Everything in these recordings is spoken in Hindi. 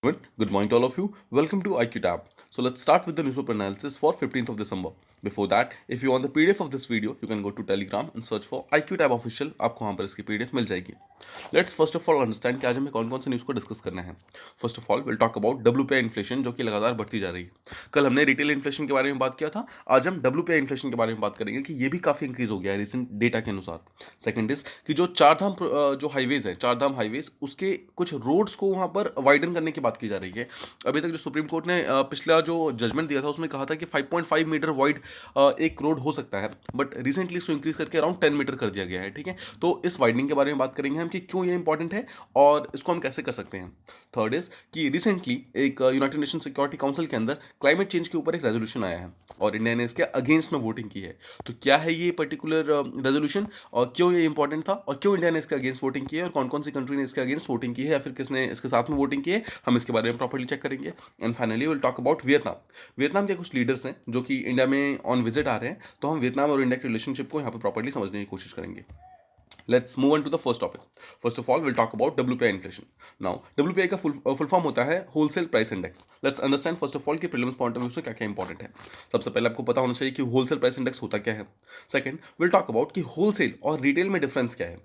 Good morning to all of you. Welcome to IQ Tab. So let's start with the newspaper analysis for 15th of December. Before that, if you want the PDF of this video, you can go to Telegram and search for IQ Tab Official. आपको वहाँ पर इसकी PDF मिल जाएगी. Let's first of all understand कि आज हमें कौन कौन से न्यूज़ को डिस्कस करना है. First of all, we'll talk about WPI inflation जो कि लगातार बढ़ती जा रही है. कल हमने रिटेल इन्फ्लेशन के बारे में बात किया था. आज हम WPI इन्फ्लेशन के बारे में बात करेंगे कि ये भी काफ़ी इंक्रीज हो गया है रिसेंट डेटा के अनुसार. सेकंड इज कि जो चारधाम जो हाईवेज है, चारधाम हाईवेज, उसके कुछ रोड्स को वहाँ पर वाइडन करने की बात की जा रही है. अभी तक जो सुप्रीम कोर्ट ने पिछला जो जजमेंट दिया था उसमें कहा था कि 5.5 मीटर वाइड एक रोड हो सकता है, बट रिसेंटली इसको इंक्रीज करके अराउंड 10 मीटर कर दिया गया है. ठीक है, तो इस वाइडनिंग के बारे में बात करेंगे हम कि क्यों ये इंपॉर्टेंट है और इसको हम कैसे कर सकते हैं. थर्ड इज कि रिसेंटली एक यूनाइटेड नेशन सिक्योरिटी काउंसिल के अंदर क्लाइमेट चेंज के ऊपर एक रेजोल्यूशन आया है और इंडिया ने इसके अगेंस्ट में वोटिंग की है. तो क्या है ये पर्टिकुलर रेजोल्यूशन और क्यों ये इंपॉर्टेंट था और क्यों इंडिया ने इसके अगेंस्ट वोटिंग की है और कौन कौन सी कंट्री ने इसके अगेंस्ट वोटिंग की है या फिर किसने इसके साथ में वोटिंग की है, हम इसके बारे में प्रॉपर्ली चेक करेंगे. And finally will talk about Vietnam. Vietnam के कुछ लीडर्स हैं जो कि इंडिया में ऑन विजिट आ रहे हैं, तो हम वियतनाम और इंडिया के रिलेशनशिप को यहाँ पर प्रॉपर्ली समझने की कोशिश करेंगे. Let's move on to the first topic. First of all, we'll talk about WPI inflation. Now, WPI का full form होता है Wholesale Price Index. Let's understand first of all कि prelims point of view से क्या क्या इंपॉर्टेंट है. सबसे पहले आपको पता होना चाहिए कि Wholesale Price Index होता क्या है. Second, we'll talk about कि Wholesale और Retail में डिफरेंस क्या है.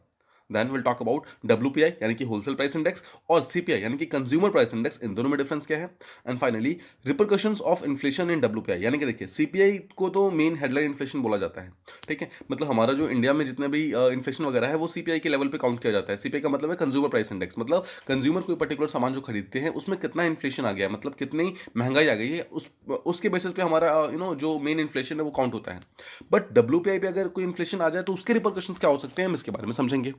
Then will talk about WPI यानी कि होलसेल प्राइस इंडेक्स और CPI यानी कि कंज्यूमर प्राइस इंडेक्स, इन दोनों में डिफरेंस क्या है. And finally repercussions of inflation in WPI यानी कि देखिए CPI को तो मेन हेडलाइन इन्फ्लेशन बोला जाता है. ठीक है, मतलब हमारा जो इंडिया में जितने भी इन्फ्लेशन वगैरह है वो CPI के लेवल पे काउंट किया जाता है. CPI का मतलब है कंज्यूमर प्राइस इंडेक्स, मतलब कंज्यूमर कोई पर्टिकुलर सामान जो खरीदते हैं उसमें कितना इन्फ्लेशन आ गया, मतलब कितनी महंगाई आ गई है, उसके बेसिस पे हमारा जो मेन इन्फ्लेशन है वो काउंट होता है. बट WPI पे अगर कोई इन्फ्लेशन आ जाए तो उसके रिपरकशंस क्या हो सकते हैं, हम इसके बारे में समझेंगे.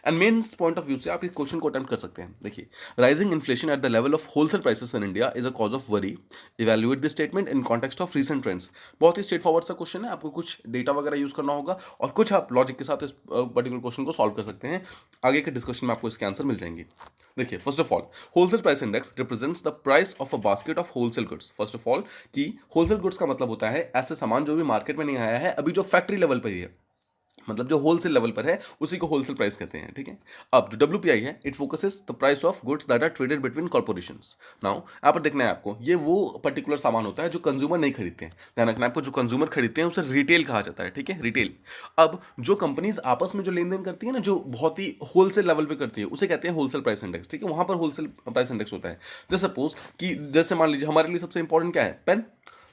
And main point of view से आप इस क्वेश्चन को अटेम्प्ट कर सकते हैं. देखिए, rising inflation at the level of wholesale prices in India is a cause of worry. Evaluate this statement in context of recent trends. बहुत ही स्ट्रेट फॉरवर्ड सा क्वेश्चन है, आपको कुछ डेटा वगैरह यूज करना होगा और कुछ आप लॉजिक के साथ इस पर्टिकुलर क्वेश्चन को सॉल्व कर सकते हैं. आगे के डिस्कशन में आपको इसके आंसर मिल जाएंगे. देखिए, first of all wholesale price index represents the price of a basket of wholesale goods. First of all कि होलसेल गुड्स का मतलब होता है ऐसे सामान जो भी मार्केट में नहीं आया है अभी, जो फैक्ट्री लेवल पर ही है, मतलब जो होलसेल लेवल पर है उसी को होलसेल प्राइस कहते हैं. ठीक है, अब जो WPI है it focuses the price of goods that are traded between corporations. Now यहाँ पर देखना है आपको, ये वो पर्टिकुलर सामान होता है जो कंज्यूमर नहीं खरीदते हैं. ध्यान रखना है आपको, जो कंज्यूमर खरीदते हैं उसे रिटेल कहा जाता है. ठीक है, रिटेल. अब जो कंपनीज आपस में जो लेन देन करती है ना, जो बहुत ही होलसेल लेवल पे करती है, उसे कहते हैं होलसेल प्राइस इंडेक्स. ठीक है, वहां पर होलसेल प्राइस इंडेक्स होता है. जैसे सपोज कि जैसे मान लीजिए हमारे लिए सबसे इंपॉर्टेंट क्या है, पेन.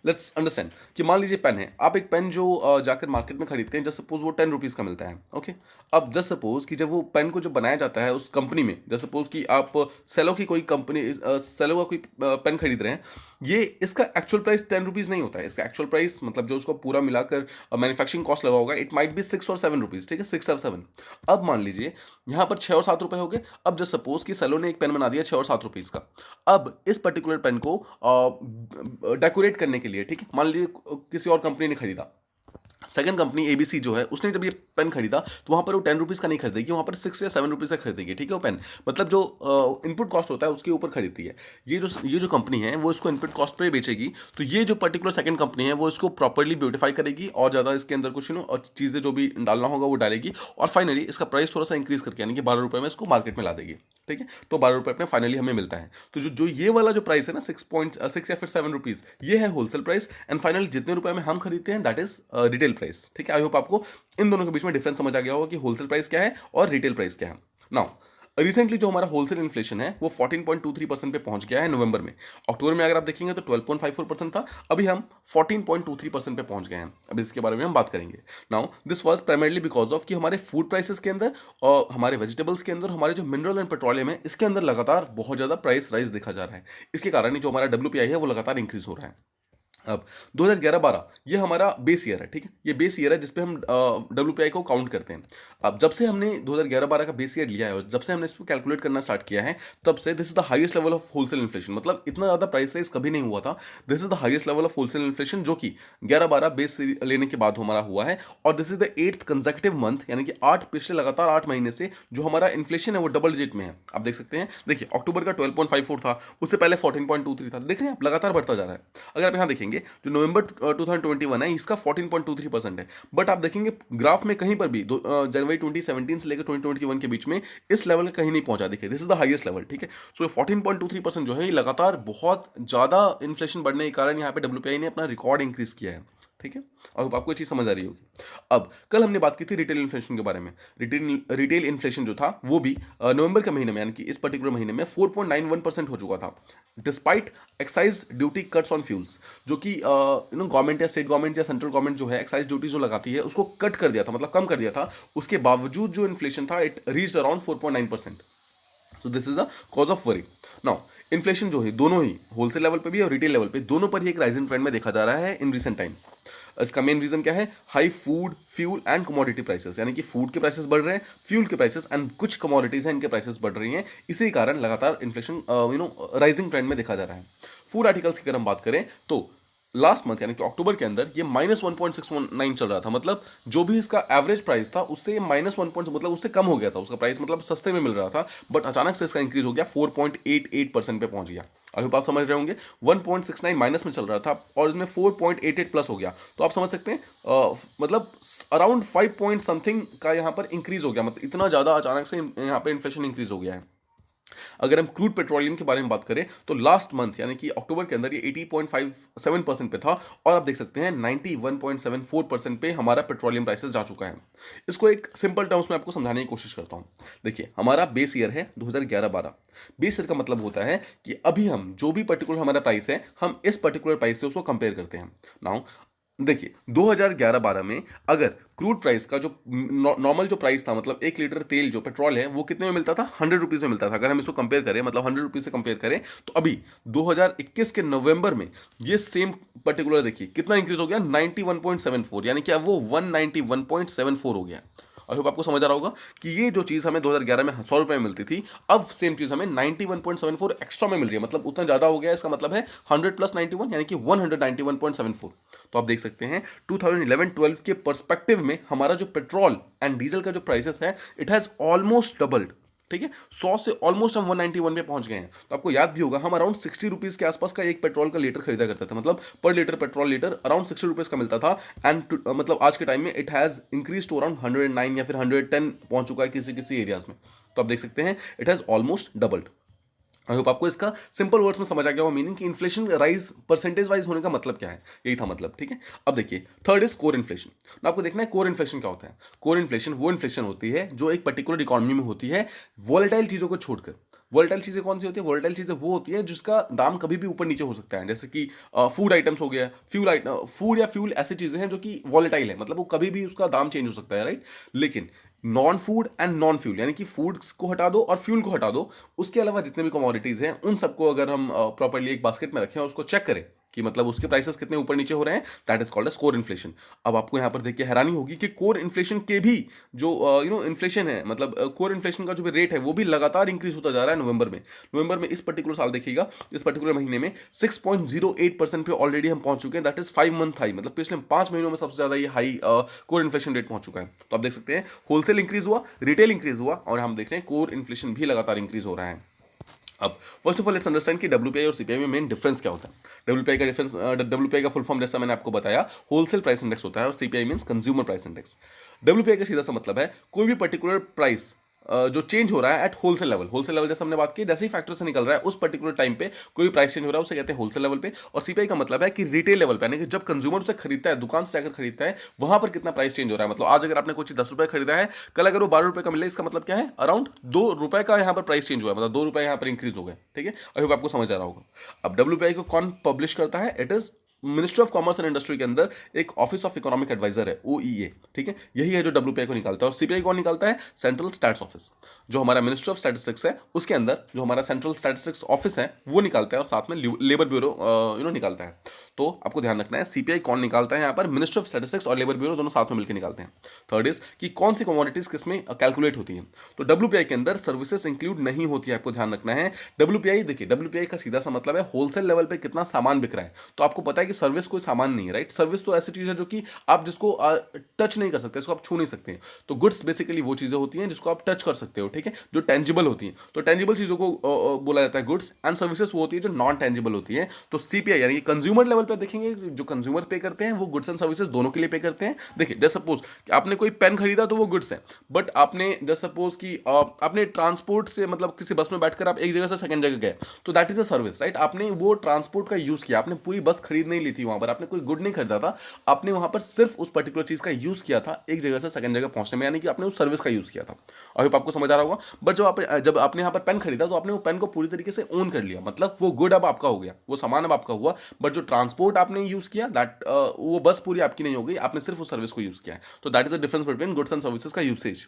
लेट्स अंडरस्टैंड कि मान लीजिए पेन है, आप एक पेन जो जाकर मार्केट में खरीदते हैं, जस्ट सपोज वो 10 रुपीज़ का मिलता है. ओके, अब जस्ट सपोज कि जब वो पेन को जो बनाया जाता है उस कंपनी में, जस्ट सपोज कि आप सेलो की कोई कंपनी, सेलो का कोई पेन खरीद रहे हैं, ये इसका एक्चुअल प्राइस 10 रुपीज़ नहीं होता है. इसका एक्चुअल प्राइस मतलब जो उसको पूरा मिलाकर मैन्युफैक्चरिंग कॉस्ट लगा होगा, इट माइट बी 6 और 7 रुपीज़. ठीक है, 6 और 7. अब मान लीजिए यहाँ पर 6 और 7 रुपए हो गए. अब जस्ट सपोज कि सेलो ने एक पेन बना दिया 6 और 7 रुपीज़ का. अब इस पर्टिकुलर पेन को डेकोरेट करने के लिए, ठीक है, मान लीजिए किसी और कंपनी ने खरीदा, सेकंड कंपनी ABC जो है, उसने जब ये पेन खरीदा तो वहाँ पर वो 10 रुपीज़ का नहीं खरीदेगी, वहाँ पर 6 या 7 रुपीज़ का खरीदेगी. ठीक है, वो पेन मतलब जो इनपुट कॉस्ट होता है उसके ऊपर खरीदती है. ये जो कंपनी है वो इसको इनपुट कॉस्ट पे बेचेगी. तो ये जो पर्टिकुलर सेकंड कंपनी है वो इसको प्रॉपरली ब्यूटिफाई करेगी और ज़्यादा इसके अंदर कुछ और चीज़ें जो भी डालना होगा वो डालेगी और फाइनली इसका प्राइस थोड़ा सा इंक्रीज करके यानी कि 12 रुपये में इसको मार्केट में ला देगी. ठीक है, तो 12 रुपये अपने फाइनली हमें मिलता है. तो जो ये वाला जो प्राइस है ना, 6 या फिर 7 रुपीज़, ये है होलसेल प्राइस. एंड फाइनली जितने रुपए में हम खरीदते हैं दैट इज रिटेल प्राइस. ठीक है, आई होप आपको इन दोनों के बीच में डिफरेंस समझ आ गया होगा कि होलसेल प्राइस क्या है और रिटेल प्राइस क्या है. नाउ रिसेंटली जो हमारा होलसेल इन्फ्लेशन है वो 14.23% पे पहुंच गया है नवंबर में. अक्टूबर में अगर आप देखेंगे तो 12.54% था, अभी हम 14.23% पे पहुंच गए हैं. अभी इसके बारे में हम बात करेंगे. Now this was primarily because of कि हमारे फूड प्राइसेस के अंदर और हमारे वेजिटेबल्स के अंदर, हमारे जो मिनरल एंड पेट्रोलियम है इसके अंदर लगातार बहुत ज़्यादा प्राइस राइज देखा जा रहा है. इसके कारण ही जो हमारा WPI है वो लगातार इंक्रीज हो रहा है. अब 2011-12 ये हमारा बेस ईयर है. ठीक है, ये बेस ईयर है जिस पे हम WPI को काउंट करते हैं. अब जब से हमने 2011-12 का बेस ईयर लिया है और जब से हमने इसको कैलकुलेट करना स्टार्ट किया है, तब से this is the highest level of wholesale inflation. मतलब इतना ज़्यादा प्राइस राइज कभी नहीं हुआ था. This is the highest level of wholesale inflation जो कि 11-12 बेस लेने के बाद हमारा हुआ है. और this is the 8th consecutive month, यानी कि पिछले लगातार 8 महीने से जो हमारा इन्फ्लेशन है वो डबल डिजिट में है. आप देख सकते हैं, देखिए अक्टूबर का 12.54 था, उससे पहले 14.23 था. देख रहे हैं आप, लगातार बढ़ता जा रहा है. अगर आप यहाँ देखेंगे करेंगे, जो नवंबर 2021 है इसका 14.23% है। बट आप देखेंगे ग्राफ में कहीं पर भी जनवरी 2017 से लेकर 2021 के बीच में इस लेवल कहीं नहीं पहुंचा, देखिए this is the highest level, ठीक है। सो 14.23% जो है ये लगातार बहुत ज़्यादा इन्फ्लेशन बढ़ने के कारण यहाँ पे डब्ल्यूपीआई ने अपना रिकॉर्ड इंक्रीज किया है, ठीक है। और आपको ये चीज़ समझ आ रही होगी। अब कल हमने बात की थी रिटेल इन्फ्लेशन के बारे में। रिटेल इन्फ्लेशन जो था वो भी नवंबर के महीने में, यानी कि इस पर्टिकुलर महीने में 4.91% हो चुका था, despite excise duty cuts on fuels, जो कि गवर्नमेंट या स्टेट गवर्नमेंट या सेंट्रल गवर्नमेंट जो है एक्साइज ड्यूटी जो लगाती है उसको कट कर दिया था, मतलब कम कर दिया था। उसके बावजूद जो इन्फ्लेशन था it reach around 4.9%। So this is a cause of worry. Now inflation जो है दोनों ही होलसेल लेवल पे भी और रिटेल लेवल पे दोनों पर ही एक राइजिंग ट्रेंड में देखा जा रहा है इन रिसेंट टाइम्स। इसका मेन रीजन क्या है? High food, fuel and commodity prices, यानी कि फूड के प्राइसेस बढ़ रहे हैं, फ्यूल के प्राइसेस एंड कुछ कमोडिटीज हैं इनके प्राइसेस बढ़ रही हैं। इसी कारण लगातार इन्फ्लेशन राइजिंग ट्रेंड में देखा जा रहा है। फूड आर्टिकल्स की अगर हम बात करें तो लास्ट मंथ यानी कि अक्टूबर के अंदर ये -1.619 चल रहा था, मतलब जो भी इसका एवरेज प्राइस था उससे ये -1 मतलब उससे कम हो गया था उसका प्राइस, मतलब सस्ते में मिल रहा था। बट अचानक से इसका इंक्रीज हो गया 4.88% पे पहुंच गया। अभी आप समझ रहे होंगे 1.69 माइनस में चल रहा था और इसमें 4.88 प्लस हो गया, तो आप समझ सकते हैं मतलब अराउंड 5 पॉइंट समथिंग का यहाँ पर इंक्रीज हो गया, मतलब इतना ज़्यादा अचानक से यहाँ पे इन्फ्लेशन इंक्रीज हो गया है। अगर हम क्रूड पेट्रोलियम के बारे में बात करें तो लास्ट मंथ यानी कि अक्टूबर के अंदर ये 80.57% पे था और आप देख सकते हैं 91.74% पे हमारा पेट्रोलियम प्राइसेस जा चुका है। इसको एक सिंपल टर्म्स में आपको समझाने की कोशिश करता हूं। देखिए हमारा बेस ईयर है 2011-12। बेस ईयर का मतलब होता है कि अभी हम जो भी पर्टिकुलर हमारा प्राइस है हम इस पर्टिकुलर प्राइस से उसको कंपेयर करते हैं। नाउ देखिए 2011-12 में अगर क्रूड प्राइस का जो नॉर्मल जो प्राइस था, मतलब 1 लीटर तेल जो पेट्रोल है वो कितने में मिलता था? 100 रुपीज़ में मिलता था। अगर हम इसको कंपेयर करें, मतलब 100 रुपीज़ से कंपेयर करें, तो अभी 2021 के नवंबर में ये सेम पर्टिकुलर देखिए कितना इंक्रीज हो गया, 91.74, यानी कि अब वो 191.74 हो गया। आई होप आपको समझ आ रहा होगा कि ये जो चीज़ हमें 2011 में 100 रुपये में मिलती थी, अब सेम चीज़ हमें 91.74 एक्स्ट्रा में मिल रही है, मतलब उतना ज़्यादा हो गया। इसका मतलब है 100 प्लस 91 यानी कि 191.74। तो आप देख सकते हैं 2011-12 के पर्सपेक्टिव में हमारा जो पेट्रोल एंड डीजल का जो प्राइसेस है इट हैज़ ऑलमोस्ट डबल्ड, ठीक है। 100 से ऑलमोस्ट हम 191 पे पहुंच गए हैं। तो आपको याद भी होगा हम अराउंड 60 रुपीज़ के आसपास का एक पेट्रोल का लीटर खरीदा करते थे, मतलब पर litre petrol litre around 60 rupees का मिलता था। एंड मतलब आज के टाइम में it has increase to around 109 या फिर 110 पहुंच चुका है किसी किसी एरियाज में। तो आप देख सकते हैं it has almost doubled. I hope आपको इसका सिंपल वर्ड्स में समझ आ गया हो मीनिंग कि इन्फ्लेशन राइज परसेंटेज वाइज होने का मतलब क्या है, यही था मतलब, ठीक है। अब देखिए थर्ड इज कोर इन्फ्लेशन। तो आपको देखना है कोर इन्फ्लेशन क्या होता है। कोर इन्फ्लेशन वो इन्फ्लेशन होती है जो एक पर्टिकुलर इकोनॉमी में होती है वोलेटाइल चीज़ों को छोड़कर। वोलेटाइल चीज़ें कौन सी होती है? वोलेटाइल चीज़ें वो होती है जिसका दाम कभी भी ऊपर नीचे हो सकता है, जैसे कि फूड आइटम्स हो गया, फूड या फ्यूल ऐसी चीज़ें हैं जो कि वोलेटाइल है, मतलब वो कभी भी उसका दाम चेंज हो सकता है, राइट। लेकिन non food and non fuel यानी कि फूड को हटा दो और फ्यूल को हटा दो, उसके अलावा जितने भी कमोडिटीज हैं उन सबको अगर हम प्रॉपर्ली एक बास्केट में रखें और उसको चेक करें कि मतलब उसके प्राइसेस कितने ऊपर नीचे हो रहे हैं, that is called as core inflation. अब आपको यहाँ पर देख के हैरानी होगी कि कोर इन्फ्लेशन के भी जो इन्फ्लेशन है, मतलब कोर इन्फ्लेशन का जो भी रेट है वो भी लगातार इंक्रीज होता जा रहा है। नवंबर में इस पर्टिकुलर साल देखिएगा, इस पर्टिकुलर महीने में 6.08% पे ऑलरेडी हम पहुंच चुके हैं, दैट इज 5 मंथ हाई, मतलब पिछले 5 महीनों में सबसे ज्यादा ये हाई कोर इन्फ्लेशन रेट पहुंच चुका है। तो आप देख सकते हैं होलसेल इंक्रीज हुआ, रिटेल इंक्रीज हुआ और हम देख रहे हैं कोर इन्फ्लेशन भी लगातार इंक्रीज हो रहा है। अब first of all let's understand कि डब्ल्यूपीआई और सीपीआई में मेन डिफरेंस क्या होता है। डब्ल्यूपीआई का फुल फॉर्म जैसा मैंने आपको बताया होलसेल प्राइस इंडेक्स होता है और CPI means consumer price index. WPI का सीधा सा मतलब है कोई भी पर्टिकुलर प्राइस जो चेंज हो रहा है एट होलसेल लेवल जैसे हमने बात की, जैसे ही फैक्टर से निकल रहा है उस पर्टिकुलर टाइम पे कोई प्राइस चेंज हो रहा है उसे कहते हैं होलसेल लेवल पे। और सीपीआई का मतलब है कि रिटेल लेवल पे, यानी कि जब कंज्यूमर उसे खरीदता है, दुकान से जाकर खरीदता है, वहां पर कितना प्राइस चेंज हो रहा है। मतलब आज अगर आपने कोई चीज 10 रुपए खरीदा है, कल अगर वो 12 रुपए का मिले, इसका मतलब क्या है? अराउंड 2 रुपए का यहाँ पर प्राइस चेंज हुआ है, मतलब 2 रुपए यहाँ पर इंक्रीज हो गए, ठीक है। आई होप आपको समझ आ रहा होगा। अब डब्ल्यूपीआई को कौन पब्लिश करता है? It is ministry of commerce and industry के अंदर एक ऑफिस ऑफ इकोनॉमिक एडवाइजर है, ओईए, ठीक है। यही है जो डब्ल्यूपीआई को निकालता है। और सीपीआई कौन निकालता है? सेंट्रल स्टैट्स ऑफिस, जो हमारा मिनिस्ट्री ऑफ स्टैटिस्टिक्स है उसके अंदर जो हमारा सेंट्रल स्टैटिस्टिक्स ऑफिस है वो निकालता है और साथ में लेबर ब्यूरो निकालता है। तो आपको ध्यान रखना है सीपीआई कौन निकालता है यहाँ पर? मिनिस्ट्री ऑफ स्टैटिस्टिक्स और लेबर ब्यूरो दोनों साथ में मिलकर निकालते हैं। थर्ड इज कि कौन सी कमोडिटीज किसमें कैलकुलेट होती हैं। तो डब्ल्यूपीआई के अंदर सर्विसेज इंक्लूड नहीं होती है, आपको ध्यान रखना है। डब्ल्यूपीआई देखिए, डब्ल्यूपीआई का सीधा सा मतलब है होलसेल लेवल पे कितना सामान बिक रहा है। तो आपको पता है कि कि सर्विस कोई सामान नहीं है, राइट। सर्विस तो ऐसी चीज है जो कि आप जिसको टच नहीं कर सकते, इसको आप छू नहीं सकते हैं। तो गुड्स बेसिकली वो चीजें होती हैं जिसको आप टच कर सकते हो, ठीक है, जो टेंजिबल होती हैं। तो टेंजिबल चीजों को बोला जाता है गुड्स, एंड सर्विसेज वो होती है जो नॉन टेंजिबल होती है। तो सीपीआई यानी कि कंज्यूमर लेवल पे देखेंगे, जो कंज्यूमर पे करते हैं वो गुड्स एंड सर्विसेज दोनों के लिए पे करते हैं। देखिए जैसे सपोज आपने कोई पेन खरीदा तो वो गुड्स है, बट आपने जैसे सपोज कि आपने ट्रांसपोर्ट से मतलब किसी बस में बैठकर आप एक जगह से सेकंड जगह गए, तो that is a service, right. आपने वो ट्रांसपोर्ट का यूज किया, आपने पूरी बस खरीद नहीं ली थी, वहां पर आपने कोई गुड नहीं खरीदा था, आपने वहां पर सिर्फ उस पर्टिकुलर चीज का यूज किया था एक जगह से सेकंड जगह पहुंचने में, यानी कि आपने उस सर्विस का यूज किया था। आई होप आपको समझ आ रहा होगा। बट जब आपने यहाँ पर पेन खरीदा तो आपने वो पेन को पूरी तरीके से ओन कर लिया, मतलब वो गुड अब आपका हो गया, वो सामान अब आपका हुआ। बट जो ट्रांसपोर्ट आपने यूज किया दैट वो बस पूरी आपकी नहीं हो गई, आपने सिर्फ उस सर्विस को यूज किया है। तो that is the difference between goods and services का यूसेज।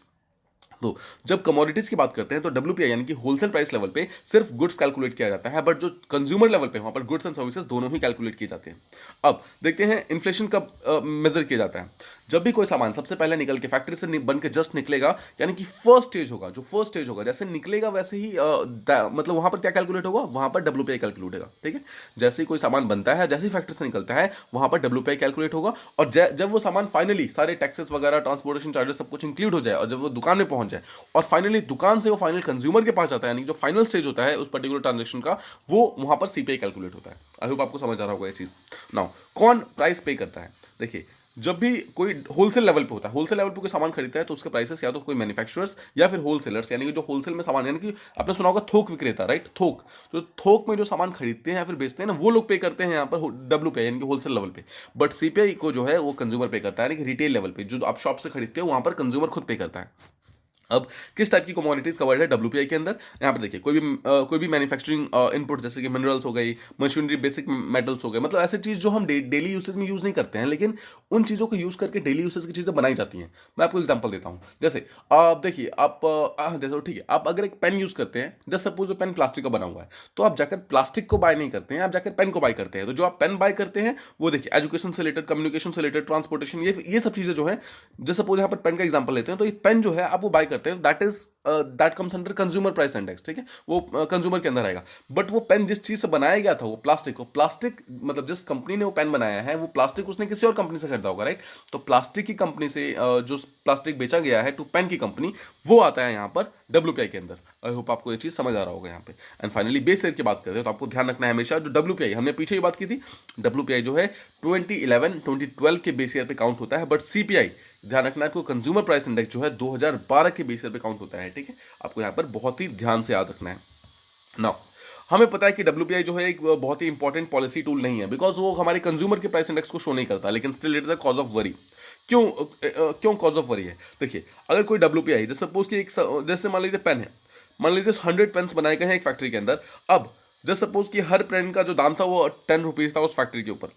तो जब कमोडिटीज की बात करते हैं तो डब्ल्यूपीआई यानी कि होलसेल प्राइस लेवल पे सिर्फ गुड्स कैलकुलेट किया जाता है, बट जो कंज्यूमर लेवल पे वहां पर गुड्स एंड सर्विसेज दोनों ही कैलकुलेट किए जाते हैं। अब देखते हैं इन्फ्लेशन कब मेजर किया जाता है। जब भी कोई सामान सबसे पहले निकल के फैक्ट्री से बन के जस्ट निकलेगा, यानी कि फर्स्ट स्टेज होगा, जो फर्स्ट स्टेज होगा जैसे निकलेगा वैसे ही मतलब वहां पर क्या कैलकुलेट होगा, वहां पर डब्ल्यूपीआई कैलकुलेट होगा, ठीक है। जैसे ही कोई सामान बनता है, जैसे ही फैक्ट्री से निकलता है, वहां पर डब्ल्यूपीआई कैलकुलेट होगा। और जब वो सामान फाइनली सारे टैक्सेस वगैरह ट्रांसपोर्टेशन चार्जेस सब कुछ इंक्लूड हो जाए और जब वो दुकान में पहुंच जाए और फाइनली दुकान से वो फाइनल कंज्यूमर के पास जाता है, यानी जो फाइनल स्टेज होता है उस पर्टिकुलर ट्रांजेक्शन का, वो वहां पर सीपीआई कैलकुलेट होता है। आई होप आपको समझ आ रहा होगा ये चीज। नाउ कौन प्राइस पे करता है? देखिए जब भी कोई होलसेल लेवल पे होता है, होलसेल लेवल पे कोई सामान खरीदता है तो उसके प्राइसेस या तो कोई मैन्युफैक्चरर्स या फिर होलसेलर्स, यानी कि जो होलसेल में सामान, यानी कि आपने सुना होगा थोक विक्रेता, राइट। थोक, जो थोक में जो सामान खरीदते हैं या फिर बेचते हैं ना, वो लोग पे करते हैं यहाँ पर डब्ल्यूपीआई यानी कि होलसेल लेवल पे। बट सीपीआई को जो है वो कंज्यूमर पे करता है, यानी कि रिटेल लेवल पे जो आप शॉप से खरीदते हो वहां पर कंज्यूमर खुद पे करता है। अब किस टाइप की कमोडिटीज कवर्ड है डब्ल्यूपीआई के अंदर? यहाँ पर देखिए कोई भी मैन्युफैक्चरिंग इनपुट जैसे कि मिनरल्स हो गई, मशीनरी, बेसिक मेटल्स हो गए, मतलब ऐसे चीज जो हम डेली यूसेज में यूज नहीं करते हैं, लेकिन उन चीजों को यूज करके डेली यूसेज की चीजें बनाई जाती हैं। मैं आपको एग्जांपल देता हूँ। जैसे आप देखिए, आप जैसे ठीक है, आप अगर एक पेन यूज करते हैं, जस्ट सपोज वो पेन प्लास्टिक का बना हुआ है, तो आप जाकर प्लास्टिक को बाय नहीं करते हैं, आप जाकर पेन को बाय करते हैं। तो जो आप पेन बाय करते हैं वो देखिए एजुकेशन से रिलेटेड, कम्युनिकेशन से रिलेटेड, ट्रांसपोर्टेशन, ये सब चीजें जो है, जैसे सपोज यहाँ पर पेन का एग्जांपल लेते हैं, तो ये पेन जो है आप वो बाय करते हैं, that comes under consumer price index, ठीक है, वो कंज्यूमर के अंदर आएगा। बट वो पेन जिस चीज से बनाया गया था, वो प्लास्टिक मतलब जिस कंपनी ने वो पेन बनाया है वो प्लास्टिक उसने किसी और कंपनी से खरीदा होगा, राइट। तो प्लास्टिक की कंपनी से जो प्लास्टिक बेचा गया है टू पेन की कंपनी, वो आता है यहाँ पर डब्ल्यूपीआई के अंदर। आई होप आपको ये चीज समझ आ रहा होगा यहाँ पे। एंड फाइनली बेस ईयर की बात करते हैं तो आपको ध्यान रखना है हमेशा, जो डब्ल्यूपीआई हमने पीछे ही बात की थी, डब्ल्यूपीआई जो है 2011-2012 के बेस ईयर पे काउंट होता है। बट सीपीआई ध्यान रखना है आपको, कंज्यूमर प्राइस इंडेक्स जो है 2012 के बेस ईयर पे काउंट होता है, ठीक है। आपको यहाँ पर बहुत ही ध्यान से याद रखना है। नाउ हमें पता है कि डब्ल्यूपीआई जो है एक बहुत ही इंपॉर्टेंट पॉलिसी टूल नहीं है, बिकॉज वो हमारे कंज्यूमर के प्राइस इंडेक्स को शो नहीं करता, लेकिन still it is a cause of worry. क्यों कॉज ऑफ वरी है? देखिए अगर कोई डब्ल्यूपीआई, जैसे सपोज कि जैसे मान लीजिए पेन है, मान लीजिए 100 पेन्स बनाए गए हैं एक फैक्ट्री के अंदर। अब जैसे सपोज कि हर पेन का जो दाम था वो 10 रुपीज था उस फैक्ट्री के ऊपर।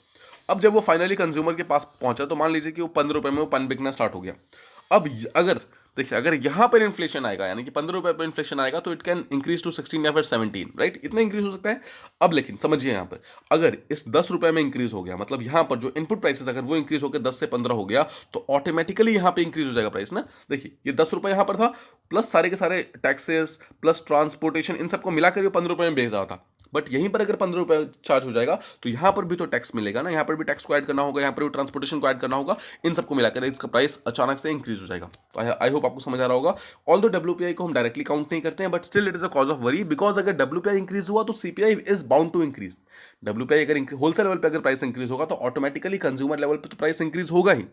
अब जब वो फाइनली कंज्यूमर के पास पहुंचा तो मान लीजिए कि वो 15 रुपए में वो पेन बिकना स्टार्ट हो गया। अब अगर देखिए अगर यहां पर इन्फ्लेशन आएगा, यानी कि 15 रुपए पर इन्फ्लेशन आएगा, तो इट कैन इंक्रीज टू 16 या फिर 17, राइट, इतना इंक्रीज हो सकता है। अब लेकिन समझिए यहां पर अगर इस 10 रुपए में इंक्रीज हो गया, मतलब यहां पर जो इनपुट प्राइसेस अगर वो इंक्रीज होकर 10 से 15 हो गया, तो ऑटोमेटिकली यहां पे इंक्रीज हो जाएगा प्राइस ना। देखिए ये 10 रुपए यहां पर था, प्लस सारे के सारे टैक्सेस प्लस ट्रांसपोर्टेशन, इन सबको मिलाकर ये 15 रुपए में बेच रहा था। बट यहीं पर अगर 15 रुपए चार्ज हो जाएगा तो यहां पर भी तो टैक्स मिलेगा ना, यहां पर भी टैक्स को ऐड करना होगा, यहां पर भी ट्रांसपोर्टेशन को ऐड करना होगा, इन सबको मिलाकर इसका प्राइस अचानक से इंक्रीज हो जाएगा। तो आई होप आपको समझ आ रहा होगा। ऑल्दो डब्ल्यूपीआई को हम डायरेक्टली काउंट नहीं करते हैं, but still it is a cause of worry, because अगर डब्ल्यूपीआई इंक्रीज हुआ तो CPI is bound to increase. WPI अगर होलसेल लेवल पर अगर प्राइस इंक्रीज होगा तो ऑटोमेटिकली कंज्यूमर लेवल पर तो प्राइस इंक्रीज होगा ही।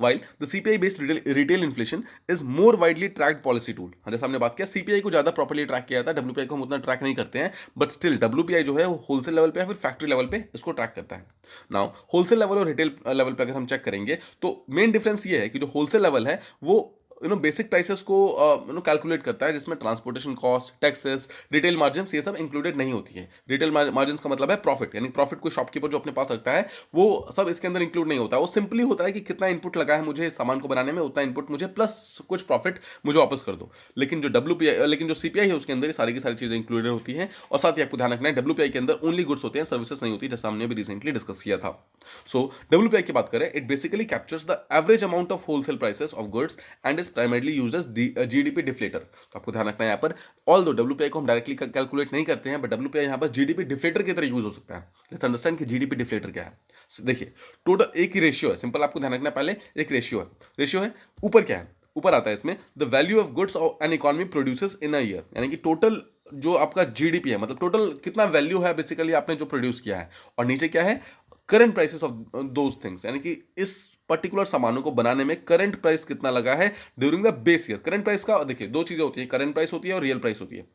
While the CPI-based retail inflation is more widely tracked policy tool। हाँ, जैसा हमने बात किया CPI को ज्यादा प्रॉपर्ली ट्रैक किया था, WPI को हम उतना ट्रैक नहीं करते हैं, बट स्टिल WPI जो है वो होलसेल लेवल पे या फिर फैक्ट्री लेवल पे इसको ट्रैक करता है। नाउ होलसेल लेवल और रिटेल लेवल पे अगर हम चेक करेंगे तो मेन डिफरेंस ये है कि जो होलसेल लेवल है वो बेसिक प्राइसेस को कैलकुलेट करता है, जिसमें transportation cost, taxes, retail margins ये सब इंक्लूडेड नहीं होती है। रिटेल मार्जिन्स का मतलब है प्रॉफिट, यानी प्रॉफिट कोई शॉपकीपर जो अपने पास रखता है वो सब इसके अंदर इंक्लूड नहीं होता है। वो सिंपली होता है कि कितना इनपुट लगा है मुझे इस सामान को बनाने में, उतना इनपुट मुझे प्लस कुछ प्रॉफिट मुझे वापस कर दो। लेकिन जो सीपीआई है उसके अंदर ये सारी की सारी चीजें इंक्लूडेड होती हैं। और साथ ही आपको ध्यान रखना है डब्ल्यूपीआई के अंदर ओनली गुड्स होते हैं, सर्विसेज नहीं होती, जैसा हमने भी रिसेंटली डिस्कस किया था। सो डब्ल्यूपीआई की बात करें, it basically captures the average amount of wholesale prices of goods and is primarily used as GDP deflator. तो आपको ध्यान रखना है यहाँ पर, ऑल दो डब्ल्यूपीआई को हम डायरेक्टली कैलकुलेट नहीं करते हैं, बट डब्ल्यूपीआई यहाँ पर जीडीपी डिफ्लेटर की तरह यूज हो सकता है। लेट्स अंडरस्टैंड कि जीडीपी डिफ्लेटर क्या है। देखिए, टोटल एक ही रेशियो है, सिंपल आपको ध्यान रखना है, पहले एक रेशियो है, ऊपर क्या है, ऊपर आता है इसमें the value of goods an economy produces in a year, यानी कि टोटल जो आपका जीडीपी है, मतलब टोटल कितना वैल्यू है बेसिकली आपने जो प्रोड्यूस किया है, और नीचे क्या है, current prices of those things, यानी कि इस पर्टिकुलर सामानों को बनाने में करंट प्राइस कितना लगा है during the base year. Current price का देखिए दो चीजें होती है, करंट प्राइस होती है और रियल प्राइस होती है।